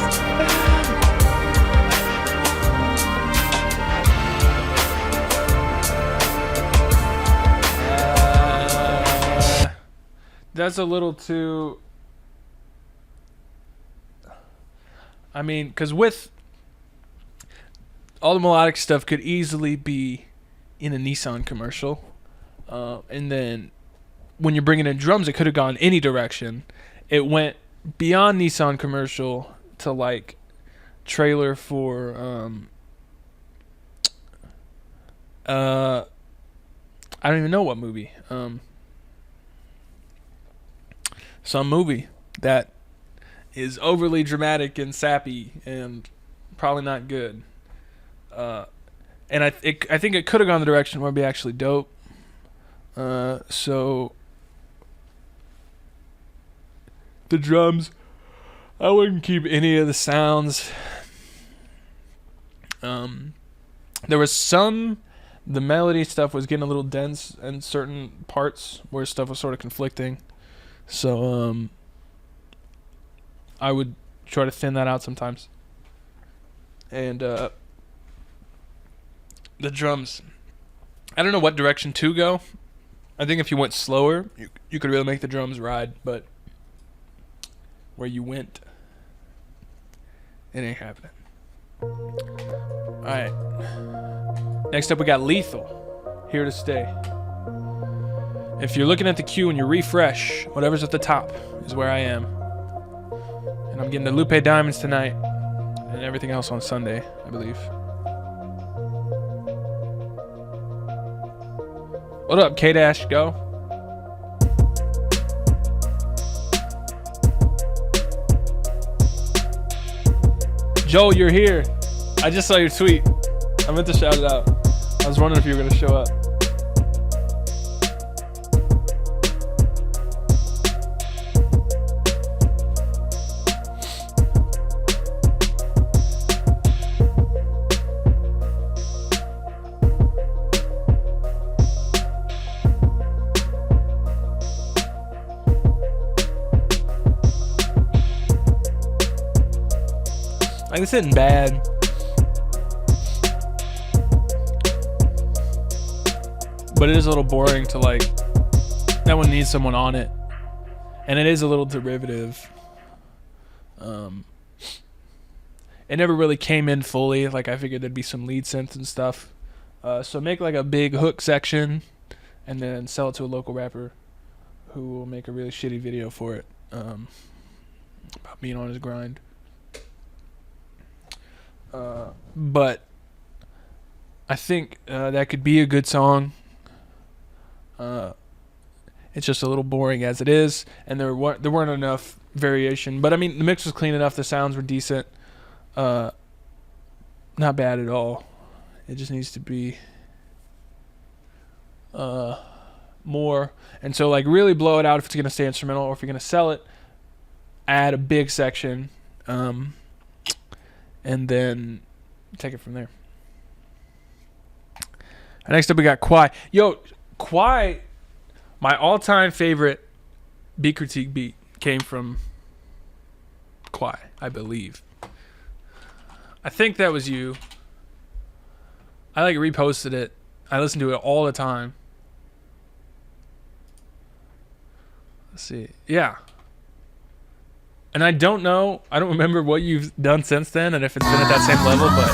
That's a little too... I mean, because with all the melodic stuff could easily be in a Nissan commercial. And then when you're bringing in drums, it could have gone any direction. It went beyond Nissan commercial to like trailer for I don't even know what movie. Some movie that is overly dramatic and sappy and probably not good. And I think it could have gone the direction where it'd be actually dope. So the drums, I wouldn't keep any of the sounds. There was the melody stuff was getting a little dense in certain parts where stuff was sort of conflicting. So I would try to thin that out sometimes. And the drums, I don't know what direction to go. I think if you went slower, you could really make the drums ride, but where you went, it ain't happening. Alright. Next up we got Lethal. Here to stay. If you're looking at the queue and you refresh, whatever's at the top is where I am. And I'm getting the Lupe Diamonds tonight. And everything else on Sunday, I believe. What up, K-Dash? Go. Joel, you're here. I just saw your tweet. I meant to shout it out. I was wondering if you were going to show up. Like, this isn't bad. but it is a little boring to like. That one needs someone on it, and it is a little derivative. It never really came in fully. Like I figured there'd be some lead synths and stuff. So make like a big hook section, and then sell it to a local rapper, who will make a really shitty video for it. About being on his grind. But I think that could be a good song. It's just a little boring as it is, and there weren't enough variation. But I mean, the mix was clean enough. The sounds were decent. Not bad at all. It just needs to be more. And so like really blow it out if it's gonna stay instrumental, or if you're gonna sell it, add a big section, and then take it from there. Next up we got Quai. Yo, Quai, my all-time favorite beat critique beat came from Quai, I believe. I think that was you. I like reposted it. I listen to it all the time. Let's see. Yeah. And I don't remember what you've done since then and if it's been at that same level, but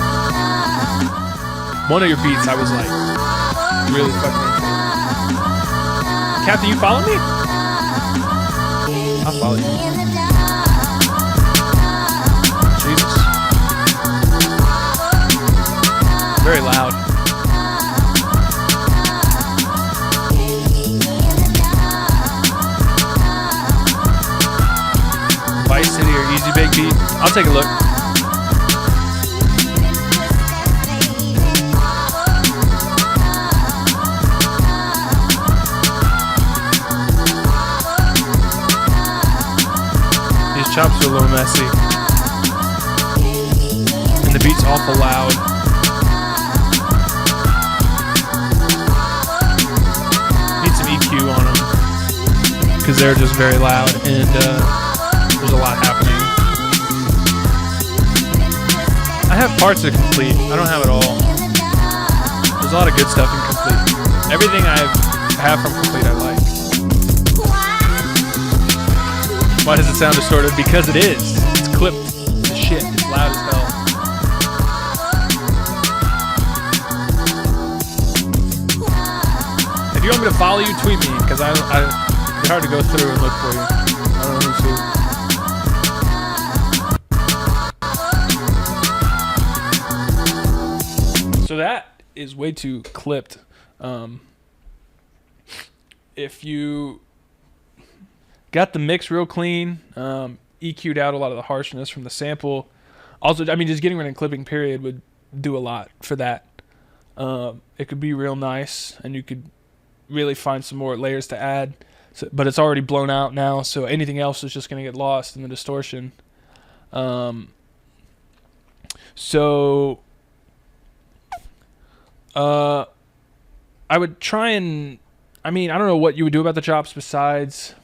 one of your beats I was like really fucking into. Captain, you follow me? I'll follow you. Jesus. Very loud. Vice City or Easy Bake Beat? I'll take a look. These chops are a little messy. And the beat's awful loud. Need some EQ on them. Because they're just very loud and there's a lot happening. I have parts of Complete. I don't have it all. There's a lot of good stuff in Complete. Everything I have from Complete I like. Why does it sound distorted? Because it is. It's clipped as shit. It's loud as hell. If you want me to follow you, tweet me. Because it's hard to go through and look for you. I don't know who's who. So that is way too clipped. If you got the mix real clean, EQ'd out a lot of the harshness from the sample. Also, I mean, just getting rid of clipping period would do a lot for that. It could be real nice, and you could really find some more layers to add. So, but it's already blown out now, so anything else is just going to get lost in the distortion. I would try and, I mean, I don't know what you would do about the chops besides,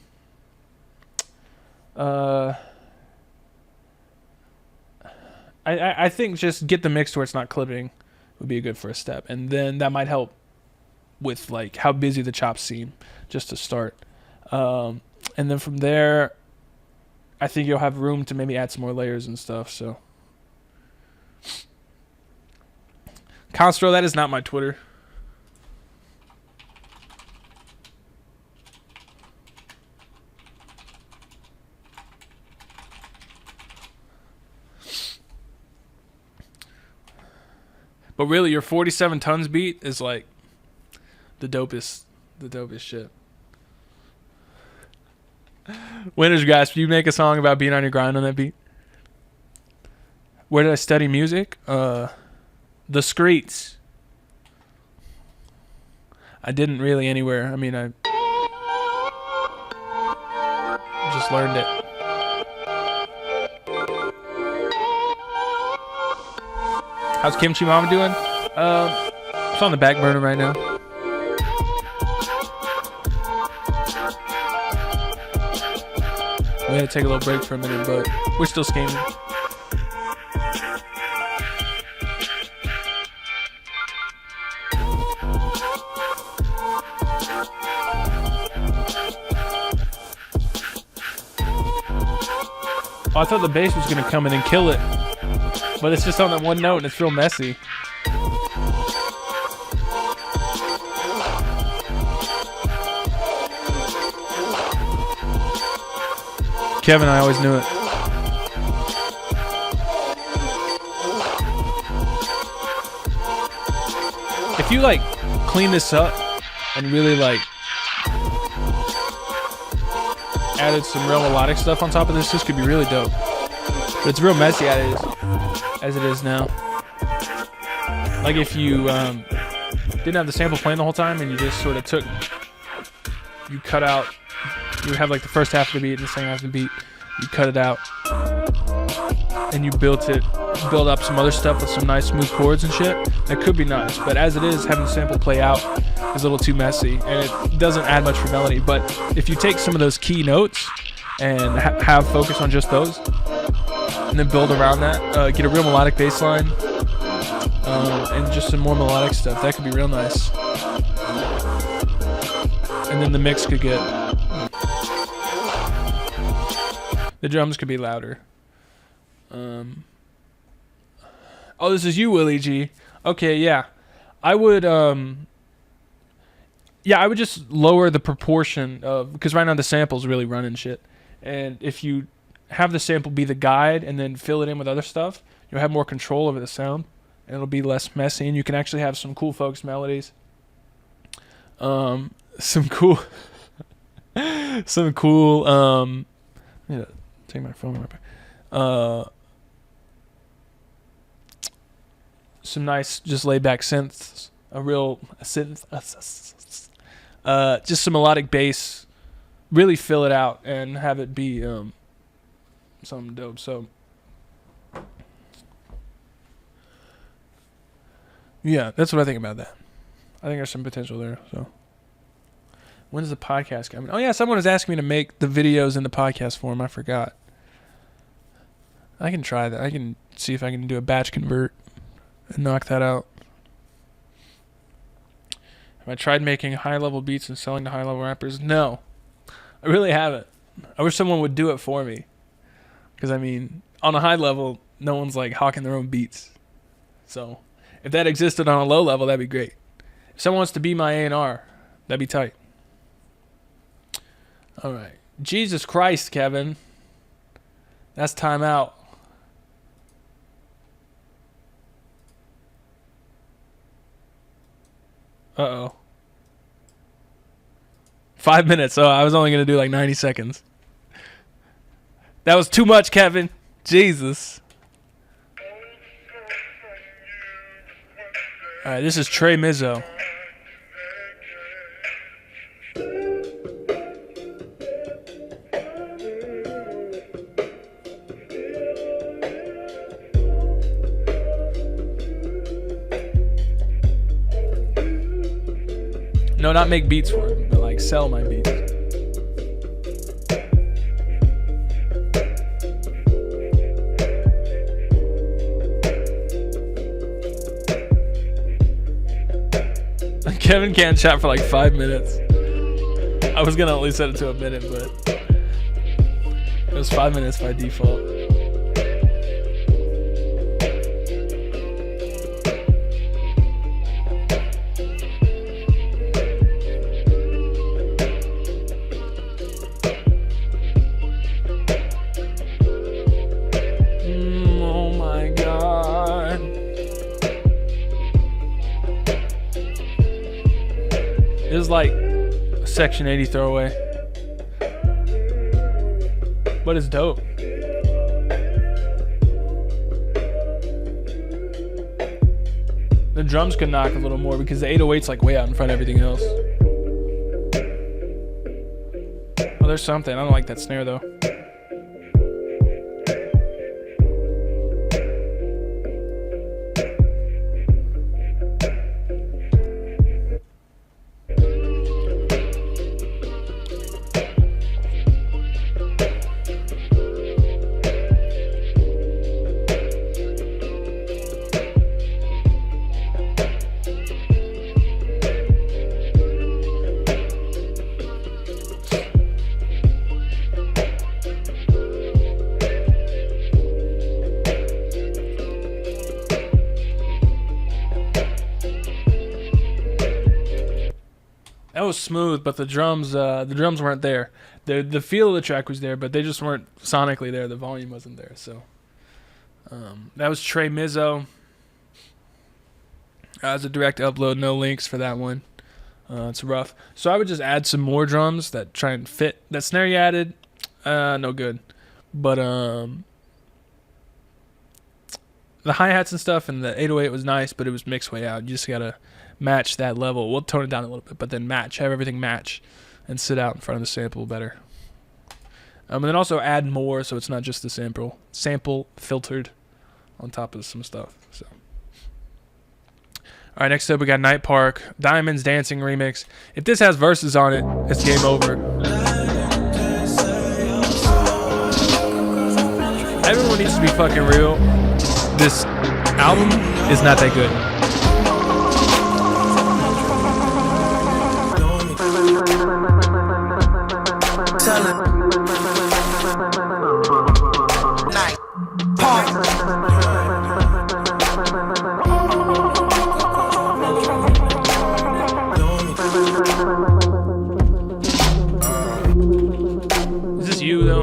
I think just get the mix to where it's not clipping would be a good first step, and then that might help with like how busy the chops seem just to start, and then from there I think you'll have room to maybe add some more layers and stuff. So Constro, that is not my Twitter. But really, your 47 tons beat is like the dopest shit. Winners, guys, will you make a song about being on your grind on that beat? Where did I study music? The streets. I didn't really anywhere. I mean, I just learned it. How's Kimchi Mama doing? It's on the back burner right now. We had to take a little break for a minute, but we're still scheming. I thought the bass was gonna come in and kill it, but it's just on that one note and it's real messy. Kevin, I always knew it. If you like clean this up and really like added some real melodic stuff on top of this could be really dope. But it's real messy as it is now. Like if you didn't have the sample playing the whole time and you just sort of you cut out, you have like the first half of the beat and the second half of the beat, you cut it out and you build up some other stuff with some nice smooth chords and shit. That could be nice, but as it is, having the sample play out is a little too messy and it doesn't add much for melody. But if you take some of those key notes and have focus on just those and then build around that, get a real melodic bass line and just some more melodic stuff, that could be real nice. And then the mix could get, the drums could be louder. Oh, this is you, Willie G. Okay, yeah. I would just lower the proportion of, because right now the sample's really running shit. And if you have the sample be the guide and then fill it in with other stuff, you'll have more control over the sound and it'll be less messy and you can actually have some cool folks melodies. Some cool yeah, take my phone up. Some nice, just laid back synths, just some melodic bass, really fill it out and have it be something dope. So yeah, that's what I think about that. I think there's some potential there. So when's the podcast coming? Oh yeah, someone was asking me to make the videos in the podcast form. I forgot. I can try that. I can see if I can do a batch convert and knock that out. Have I tried making high-level beats and selling to high-level rappers? No. I really haven't. I wish someone would do it for me. Because, I mean, on a high level, no one's, like, hawking their own beats. So, if that existed on a low level, that'd be great. If someone wants to be my A&R, that'd be tight. All right. Jesus Christ, Kevin. That's time out. Uh-oh. 5 minutes. Oh, I was only going to do like 90 seconds. That was too much, Kevin. Jesus. All right, this is Trey Mizo. No, not make beats for it, but like sell my beats. Kevin can't chat for like 5 minutes. I was gonna at least set it to a minute, but it was 5 minutes by default. Like a Section 80 throwaway, but it's dope. The drums could knock a little more because the 808's like way out in front of everything else. Oh, there's something. I don't like that snare though. That was smooth, but the drums weren't there. The feel of the track was there, but they just weren't sonically there. The volume wasn't there. So that was Trey Mizo. As a direct upload, no links for that one. It's rough. So I would just add some more drums that try and fit. That snare you added, no good. But the hi-hats and stuff and the 808 was nice, but it was mixed way out. You just gotta match that level. We'll tone it down a little bit, but then have everything match and sit out in front of the sample better. And then also add more so it's not just the sample filtered on top of some stuff. So, all right, next up we got Night Park Diamonds Dancing remix. If this has verses on it, it's game over. Everyone needs to be fucking real. This album is not that good. Is this you though?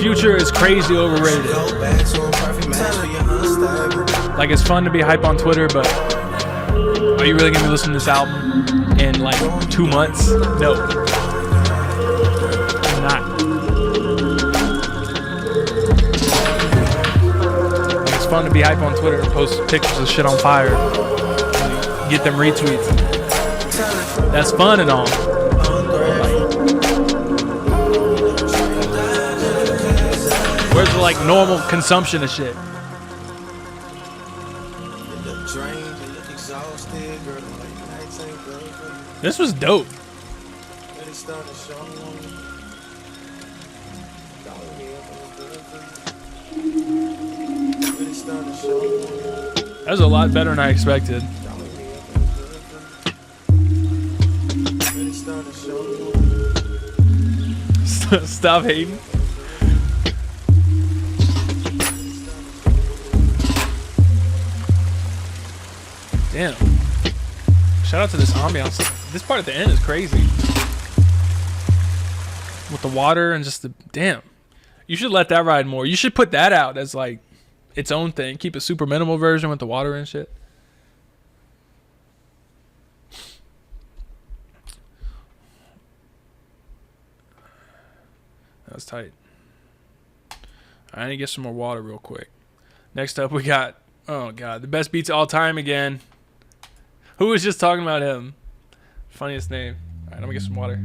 Future is crazy overrated. Like, it's fun to be hype on Twitter, but are you really gonna be listening to this album in like 2 months? No, I'm not. Like, it's fun to be hype on Twitter and post pictures of shit on fire, get them retweets. That's fun and all. Where's the like normal consumption of shit? This was dope. That was a lot better than I expected. Stop hating. Damn. Shout out to this ambiance. This part at the end is crazy. With the water and just the... Damn. You should let that ride more. You should put that out as like its own thing. Keep a super minimal version with the water and shit. That was tight. I need to get some more water real quick. Next up we got... Oh god. The best beats of all time again. Who was just talking about him? Funniest name. All right, I'm gonna get some water.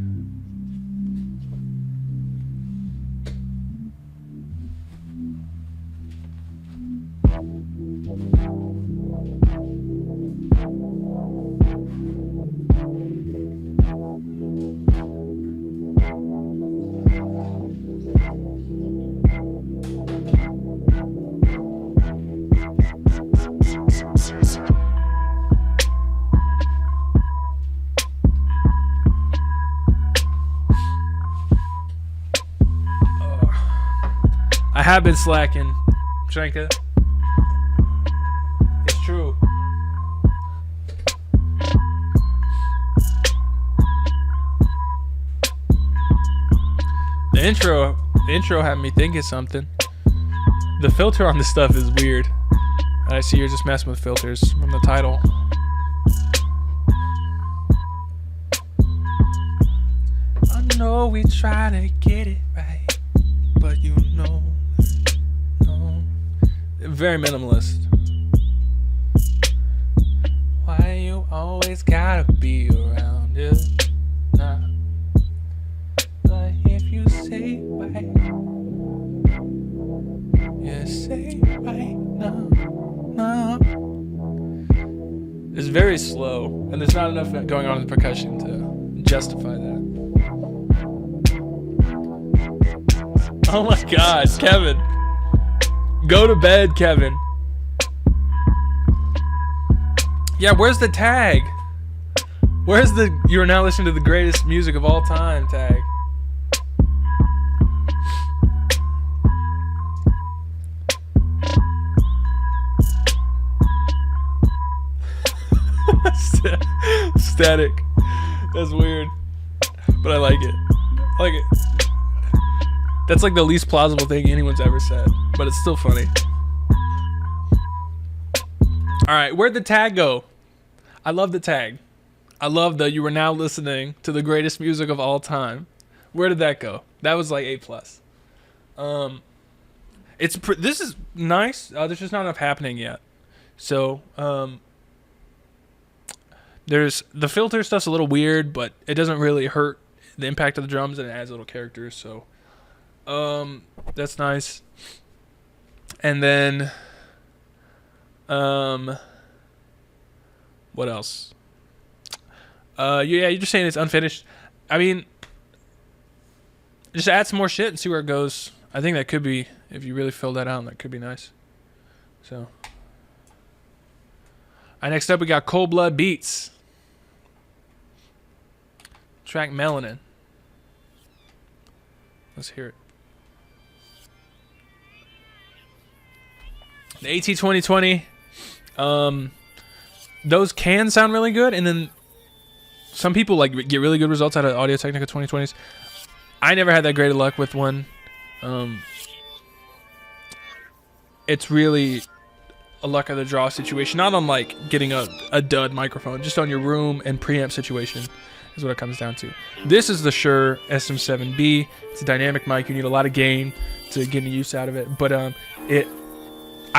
I have been slacking, Trka. It's true. The intro had me thinking something. The filter on this stuff is weird. I see you're just messing with filters from the title. I know we try to get it right, but you know. Very minimalist. Why you always gotta be around it? Nah. But if you say right, yeah, say right now. No. It's very slow, and there's not enough going on in the percussion to justify that. Oh my God, Kevin. Go to bed, Kevin. Yeah, where's the tag? Where's the "you are now listening to the greatest music of all time" tag? Static. That's weird, but I like it. I like it. That's like the least plausible thing anyone's ever said, but it's still funny. All right, where'd the tag go? I love the tag. I love the "you are now listening to the greatest music of all time." Where did that go? That was like A+. This is nice. There's just not enough happening yet. So, there's the filter stuff's a little weird, but it doesn't really hurt the impact of the drums, and it adds little characters. So, that's nice. And then, what else? Yeah, you're just saying it's unfinished. I mean, just add some more shit and see where it goes. I think that could be, if you really fill that out, that could be nice. So, all right, next up we got Cold Blood Beats. Track Melanin. Let's hear it. The AT 2020. Those can sound really good, and then some people like get really good results out of Audio Technica 2020s. I never had that great of luck with one. It's really a luck of the draw situation, not on like getting a dud microphone, just on your room and preamp situation is what it comes down to. This is the Shure SM7B. It's a dynamic mic. You need a lot of gain to get any use out of it, but I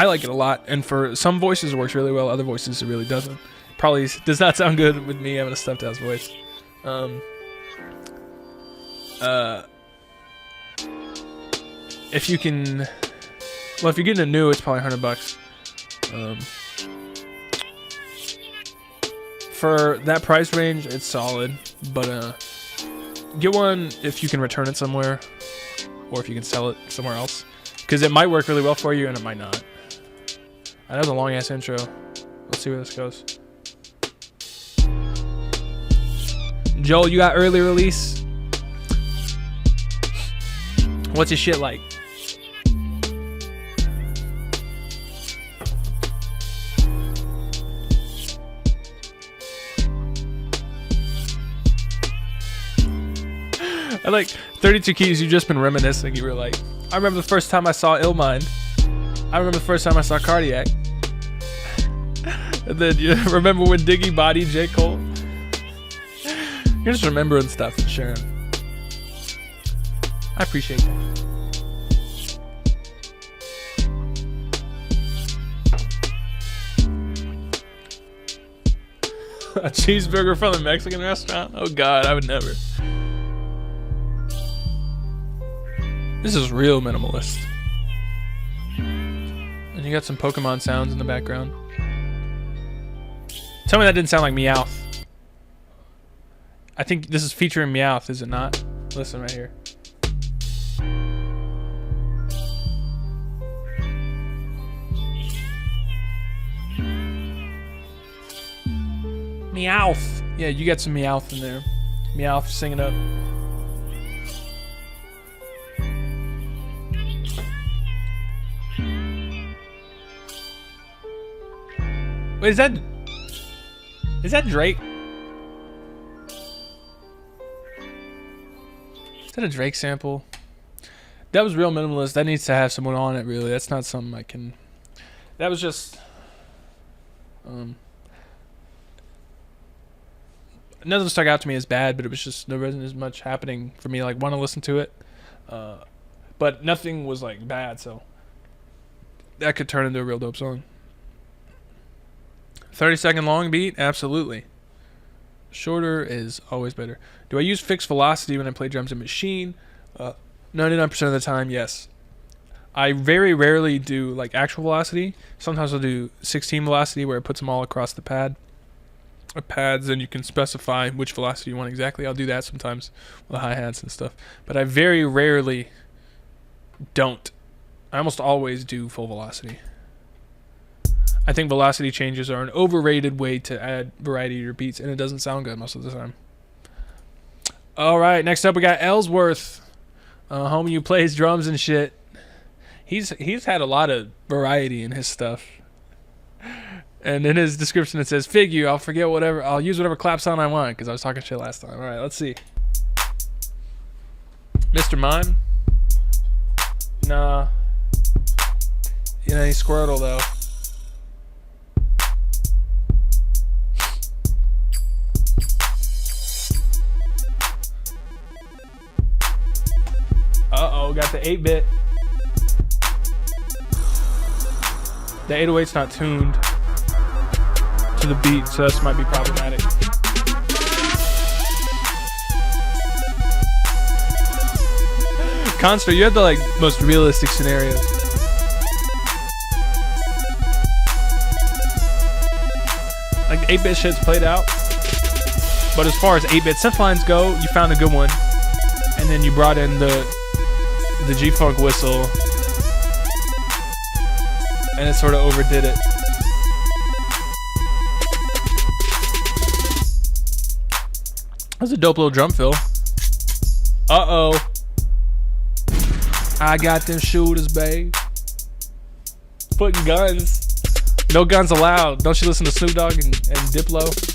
like it a lot, and for some voices it works really well, other voices it really doesn't. Probably does not sound good with me having a stuffed ass voice. If you can, well, if you're getting a new, it's probably $100. For that price range, it's solid, but get one if you can return it somewhere, or if you can sell it somewhere else, because it might work really well for you and it might not. That was a long ass intro. Let's see where this goes. Joel, you got early release. What's your shit like? I like 32 Keys. You've just been reminiscing. You were like, I remember the first time I saw Illmind. I remember the first time I saw Cardiac. And then you remember when Diggy bodied J. Cole? You're just remembering stuff and sharing. I appreciate that. A cheeseburger from the Mexican restaurant? Oh God, I would never. This is real minimalist. And you got some Pokemon sounds in the background. Tell me that didn't sound like Meowth. I think this is featuring Meowth, is it not? Listen right here. Meowth. Yeah, you got some Meowth in there. Meowth singing up. Wait, is that Drake? Is that a Drake sample? That was real minimalist. That needs to have someone on it, really. That's not something I can... That was just... Nothing stuck out to me as bad, but it was just... There wasn't as much happening for me, like, want to listen to it. But nothing was, like, bad, so... That could turn into a real dope song. 30-second long beat? Absolutely. Shorter is always better. Do I use fixed velocity when I play drums in Machine? 99% of the time, yes. I very rarely do like actual velocity. Sometimes I'll do 16 velocity where it puts them all across the pad. pads, and you can specify which velocity you want exactly. I'll do that sometimes with the hi-hats and stuff, but I very rarely don't. I almost always do full velocity. I think velocity changes are an overrated way to add variety to your beats, and it doesn't sound good most of the time. All right, next up we got Ellsworth, homie who plays drums and shit. He's had a lot of variety in his stuff. And in his description it says, "Fig you, I'll use whatever clap sound I want," because I was talking shit last time. All right, let's see. Mr. Mime? Nah. You know, he's Squirtle though. Uh-oh, got the 8-bit. The 808's not tuned to the beat, so this might be problematic. Constro, you had the like most realistic scenarios. Like 8-bit shit's played out, but as far as 8-bit synth lines go, you found a good one, and then you brought in the G-Funk whistle, and it sort of overdid it. That's a dope little drum fill. Uh-oh. I got them shooters, babe. Putting guns. No guns allowed. Don't you listen to Snoop Dogg and Diplo?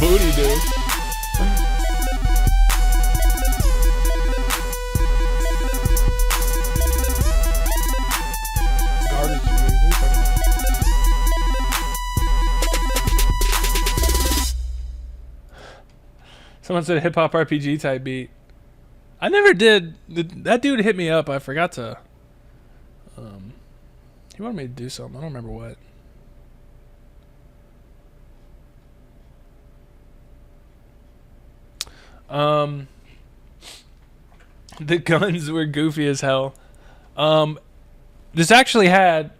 Booty, dude. Garbage, dude. What are you talking about? Someone said hip hop RPG type beat. I never did. That dude hit me up. I forgot to. He wanted me to do something. I don't remember what. The guns were goofy as hell. This actually had,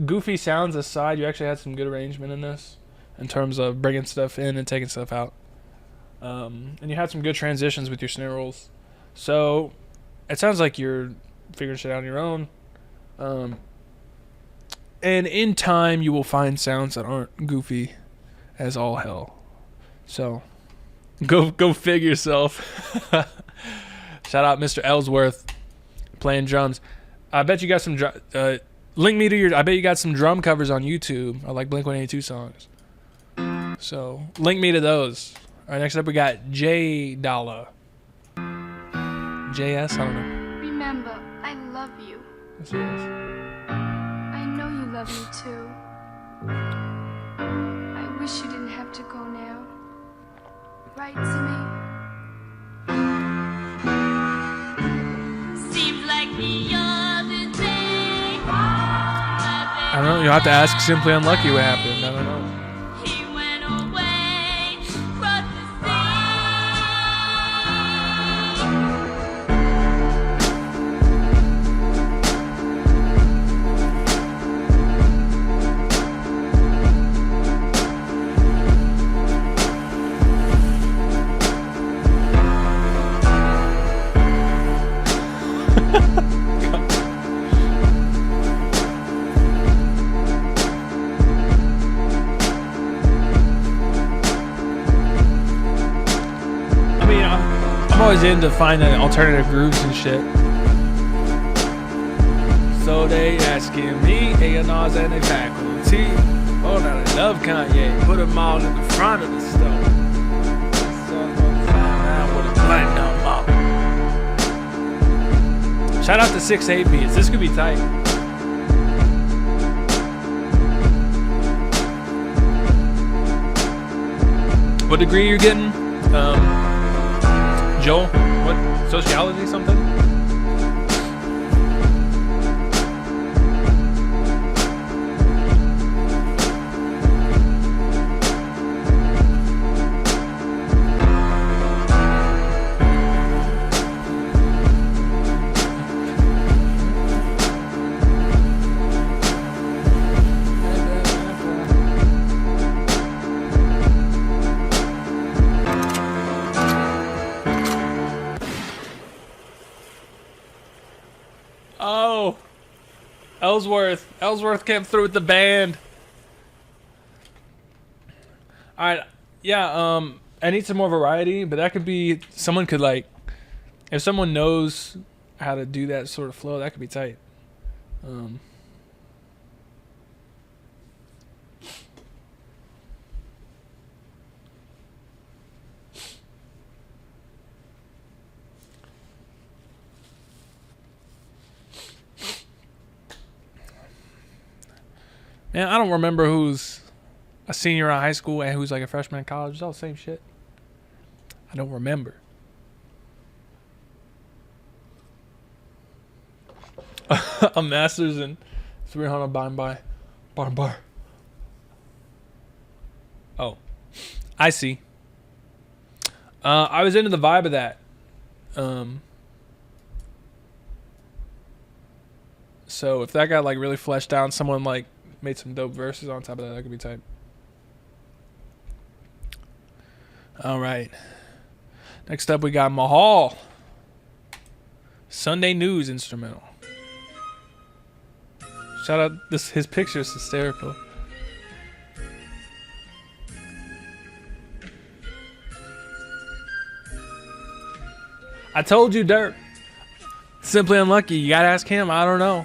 goofy sounds aside, you actually had some good arrangement in this in terms of bringing stuff in and taking stuff out. And you had some good transitions with your snare rolls. So it sounds like you're figuring shit out on your own. And in time you will find sounds that aren't goofy as all hell. So Go figure yourself. Shout out Mr. Ellsworth playing drums. I bet you got some link me to your. I bet you got some drum covers on YouTube. I like Blink-182 songs. So link me to those. All right, next up we got J Dollar. JS, I don't know. Remember, I love you. Yes, he is. I know you love me too. I wish you didn't have to go now. Right to me. Seems like the other day. I don't know. You'll have to ask Simply Unlucky what happened. I don't know. He went away, crossed the Always into finding alternative grooves and shit. So they asking me, A&Rs and they faculty. Oh, now they love Kanye. Put them all in the front of the store. So I'm gonna find out what it's like no more. Shout out to 6-8 beats. This could be tight. What degree you're getting? Joel, what, sociology something? Oh, Ellsworth. Ellsworth came through with the band. All right, yeah. I need some more variety, but that could be someone could like, if someone knows how to do that sort of flow, that could be tight. Man, I don't remember who's a senior in high school and who's like a freshman in college. It's all the same shit. I don't remember. A master's in 300 bar. Oh, I see. I was into the vibe of that. So if that got like really fleshed out, someone like made some dope verses on top of that, that could be tight. All right. Next up, we got Mahal. Sunday News instrumental. Shout out, his picture is hysterical. I told you, Dirt. Simply Unlucky. You gotta ask him. I don't know.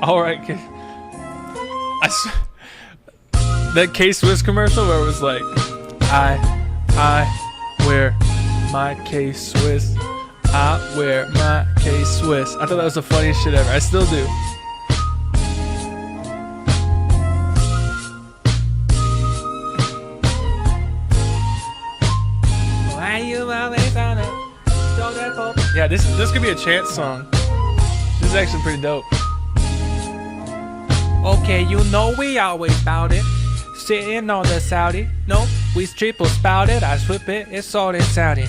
All right, that K-Swiss commercial where it was like, I wear my K-Swiss. I wear my K-Swiss. I thought that was the funniest shit ever. I still do. Why you always on it? Yeah, this could be a chance song. This is actually pretty dope. Okay, you know we always bout it. Sitting on the Saudi. No, we triple spouted. I swip it, it's all in Saudi.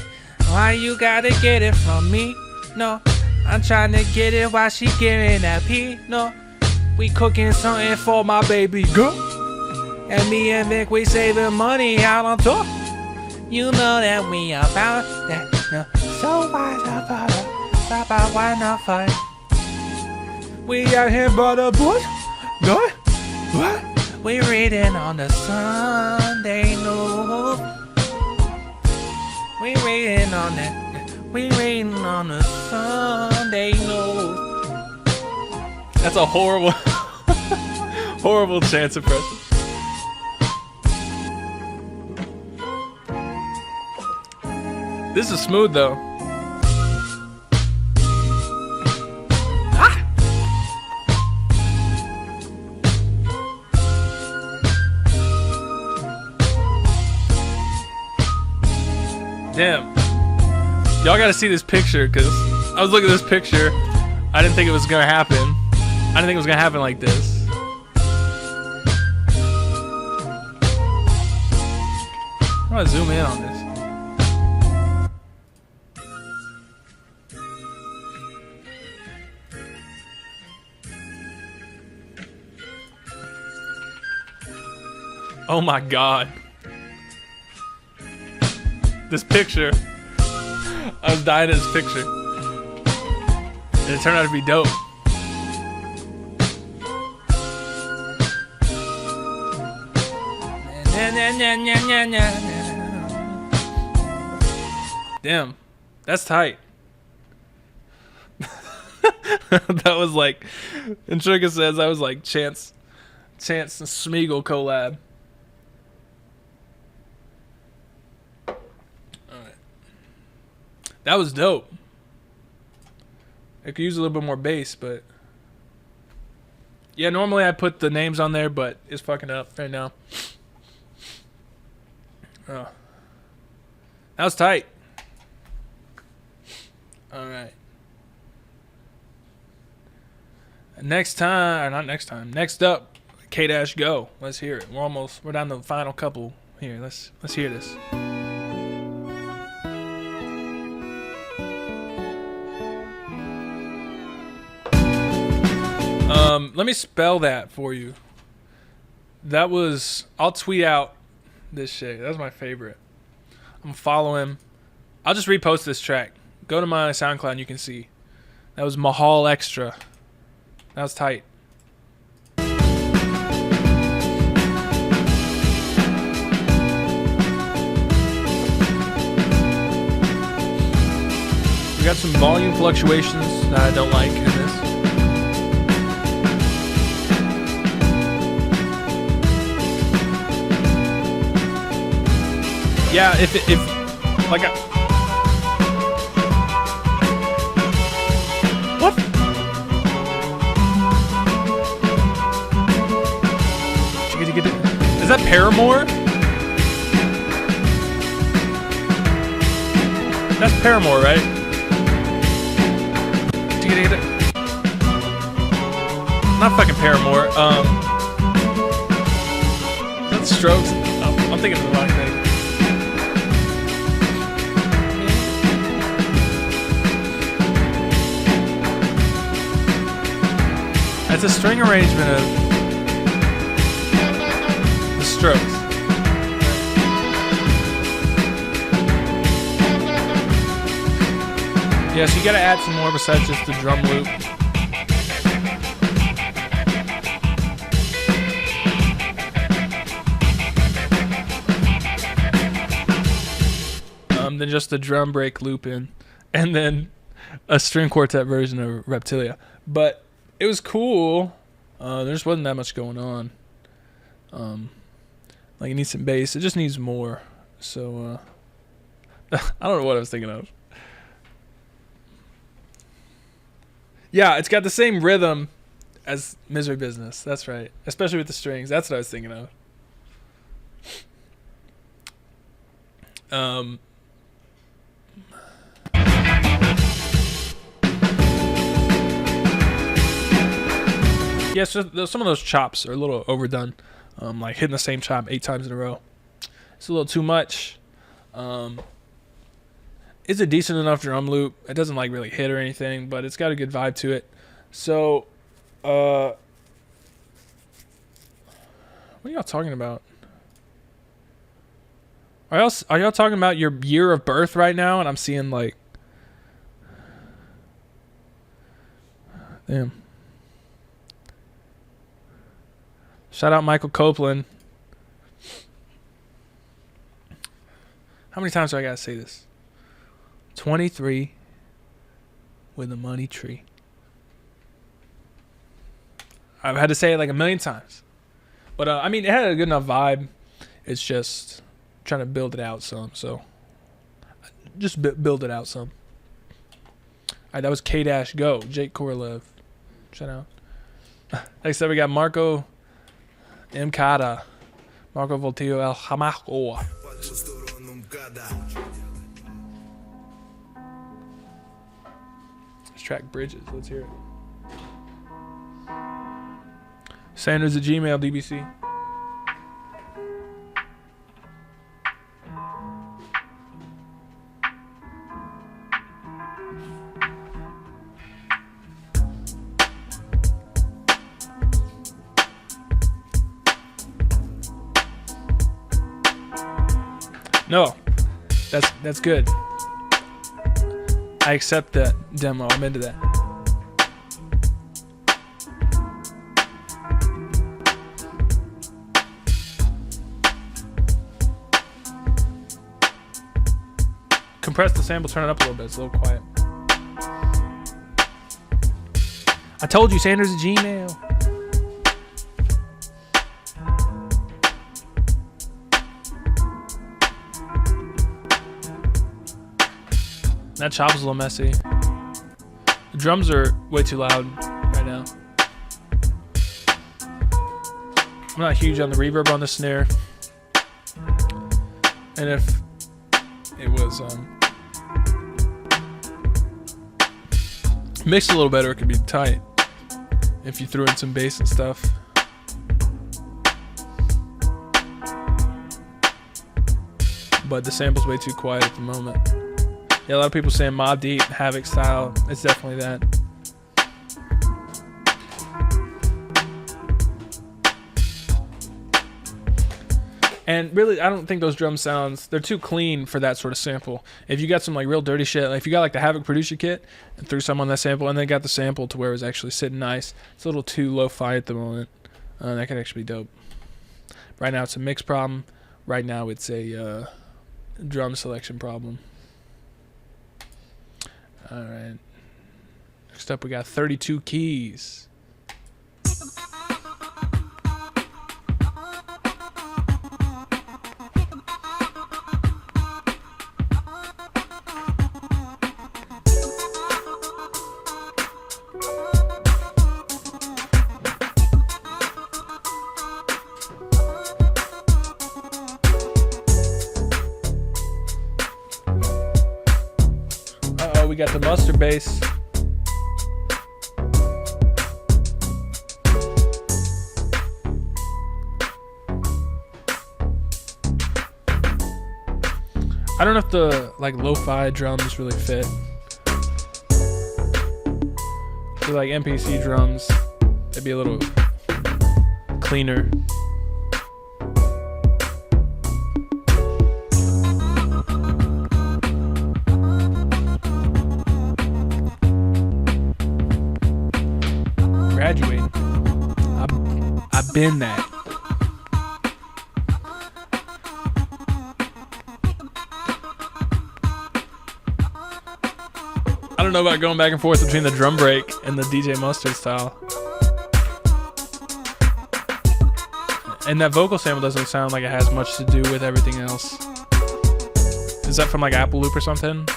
Why you gotta get it from me? No, I'm trying to get it while she getting that pee. No, we cooking something for my baby girl. And me and Vic, we saving money out on tour. You know that we about that. No, so why's about it? Why not fight? We out here by the bush. Good? What? We reading on the Sunday news. We reading on that. We reading on the Sunday news. That's a horrible, horrible chance impression. This is smooth though. Damn. Y'all gotta see this picture, because I was looking at this picture. I didn't think it was gonna happen. I didn't think it was gonna happen like this. I'm gonna zoom in on this. Oh my god. This picture, I was dying at this picture, and it turned out to be dope. Damn, that's tight. That was like, and Trka says that was like Chance and Smeagol collab. That was dope. I could use a little bit more bass, but yeah, normally I put the names on there, but it's fucking up right now. Oh, that was tight. All right. Next up, K-Go. Let's hear it. We're down to the final couple here. Let's hear this. Let me spell that for you. That was, I'll tweet out this shit. That's my favorite. I'm gonna follow him. I'll just repost this track. Go to my SoundCloud and you can see. That was Mahal Extra. That was tight. We got some volume fluctuations that I don't like in this. Yeah, if like what? Is that Paramore? That's Paramore, right? Not fucking Paramore. That's Strokes. Oh, I'm thinking of the wrong thing. It's a string arrangement of the Strokes. Yeah, so you gotta add some more besides just the drum loop. Then just the drum break loop in, and then a string quartet version of Reptilia. But it was cool. There just wasn't that much going on. Like it needs some bass. It just needs more. So I don't know what I was thinking of. Yeah, it's got the same rhythm as Misery Business. That's right. Especially with the strings. That's what I was thinking of. Yeah, so some of those chops are a little overdone. Like hitting the same chop 8 times in a row. It's a little too much. It's a decent enough drum loop. It doesn't like really hit or anything, but it's got a good vibe to it. So, what are y'all talking about? Are y'all talking about your year of birth right now? And I'm seeing like, damn. Shout out Michael Copeland. How many times do I gotta say this? 23 with a money tree. I've had to say it like a million times. But I mean, it had a good enough vibe. It's just trying to build it out some. So just build it out some. Alright, that was K-Go. Jake Korlev. Shout out. Next up we got Marco M. Cada. Marco Voltillo El Jamaco. Let's track Bridges. Let's hear it. Sanders at Gmail, DBC. No, that's good. I accept that demo. I'm into that. Compress the sample, turn it up a little bit. It's a little quiet. I told you, Sanders at Gmail. That chop is a little messy. The drums are way too loud right now. I'm not huge on the reverb on the snare. And if it was mixed a little better, it could be tight. If you threw in some bass and stuff. But the sample's way too quiet at the moment. Yeah, a lot of people saying Mobb Deep, Havoc style. It's definitely that. And really, I don't think those drum sounds, they're too clean for that sort of sample. If you got some like real dirty shit, like if you got like the Havoc producer kit and threw some on that sample and then got the sample to where it was actually sitting nice, it's a little too lo-fi at the moment. That could actually be dope. Right now it's a mix problem. Right now it's a drum selection problem. All right. Next up we got 32 keys. We got the mustard bass. I don't know if the like lo-fi drums really fit. So like MPC drums, they'd be a little cleaner. Graduating. I've been that. I don't know about going back and forth between the drum break and the DJ Mustard style. And that vocal sample doesn't sound like it has much to do with everything else. Is that from like Apple Loop or something?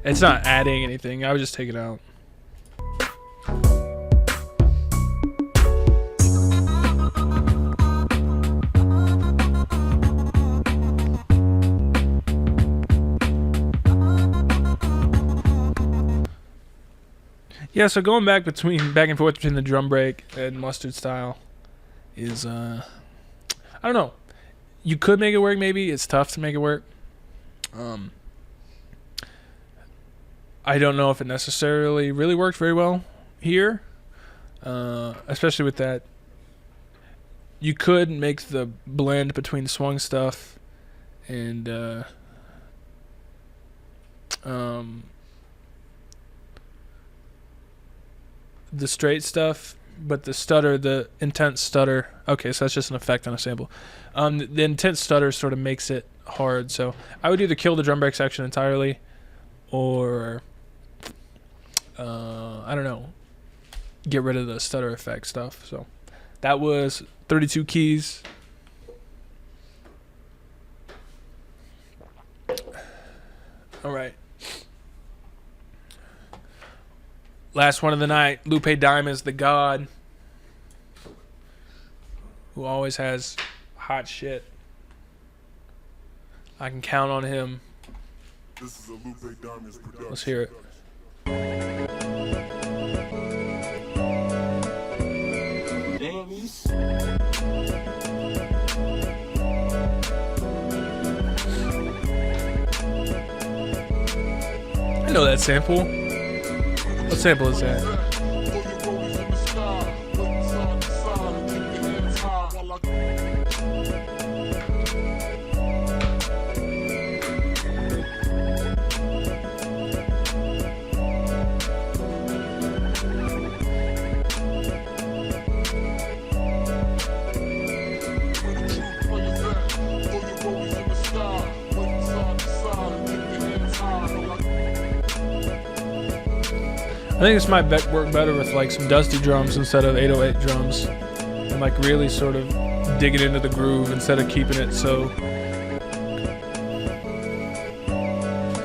It's not adding anything. I would just take it out. Yeah, so going back and forth between the drum break and mustard style is I don't know. You could make it work maybe. It's tough to make it work. I don't know if it necessarily really worked very well here. Especially with that. You could make the blend between swung stuff and the straight stuff, but the stutter, the intense stutter. Okay, so that's just an effect on a sample. The intense stutter sort of makes it hard. So I would either kill the drum break section entirely, or I don't know, get rid of the stutter effect stuff. So that was 32 keys. All right. Last one of the night, Lupe Diamond's the god, who always has hot shit. I can count on him. This is a Lupe Diamond's production. Let's hear it. I know that sample. What sample is that? I think this might work better with like some dusty drums instead of 808 drums, and like really sort of digging into the groove instead of keeping it so.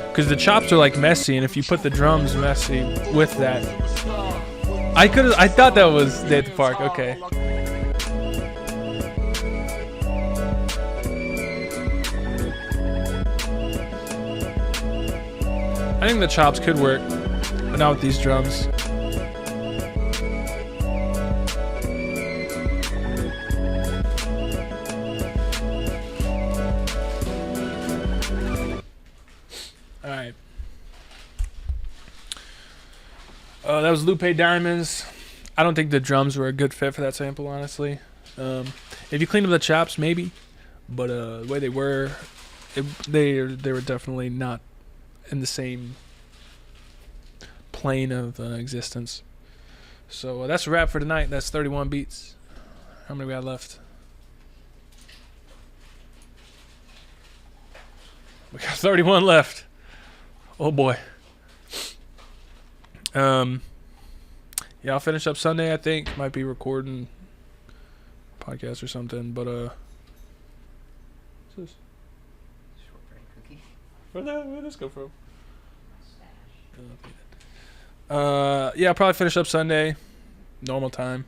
Because the chops are like messy, and if you put the drums messy with that, I thought that was Day at the Park. Okay. I think the chops could work. But not with these drums. Alright. That was Lupe Diamonds. I don't think the drums were a good fit for that sample, honestly. If you clean up the chops, maybe. But the way they were, they were definitely not in the same plane of existence. So that's a wrap for tonight. That's 31 beats. How many we got left? We got 31 left. Oh boy. Yeah, I'll finish up Sunday, I think. Might be recording podcast or something, but what's this? Where'd this go from? Yeah, I'll probably finish up Sunday, normal time.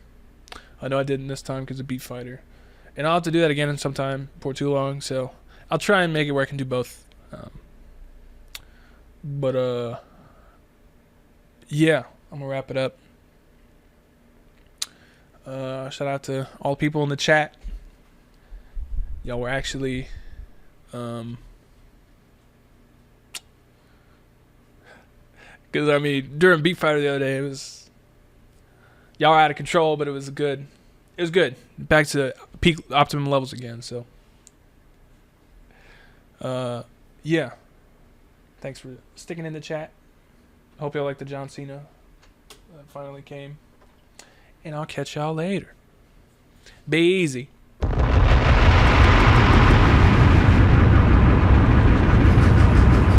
I know I didn't this time because of Beat Fighter, and I'll have to do that again sometime before too long. So I'll try and make it where I can do both. Yeah, I'm gonna wrap it up. Shout out to all the people in the chat. Y'all were actually because I mean during Beat Fighter the other day, it was y'all were out of control, but it was good. It was good. Back to peak optimum levels again. So yeah, thanks for sticking in the chat. Hope y'all like the John Cena that finally came. And I'll catch y'all later. Be easy.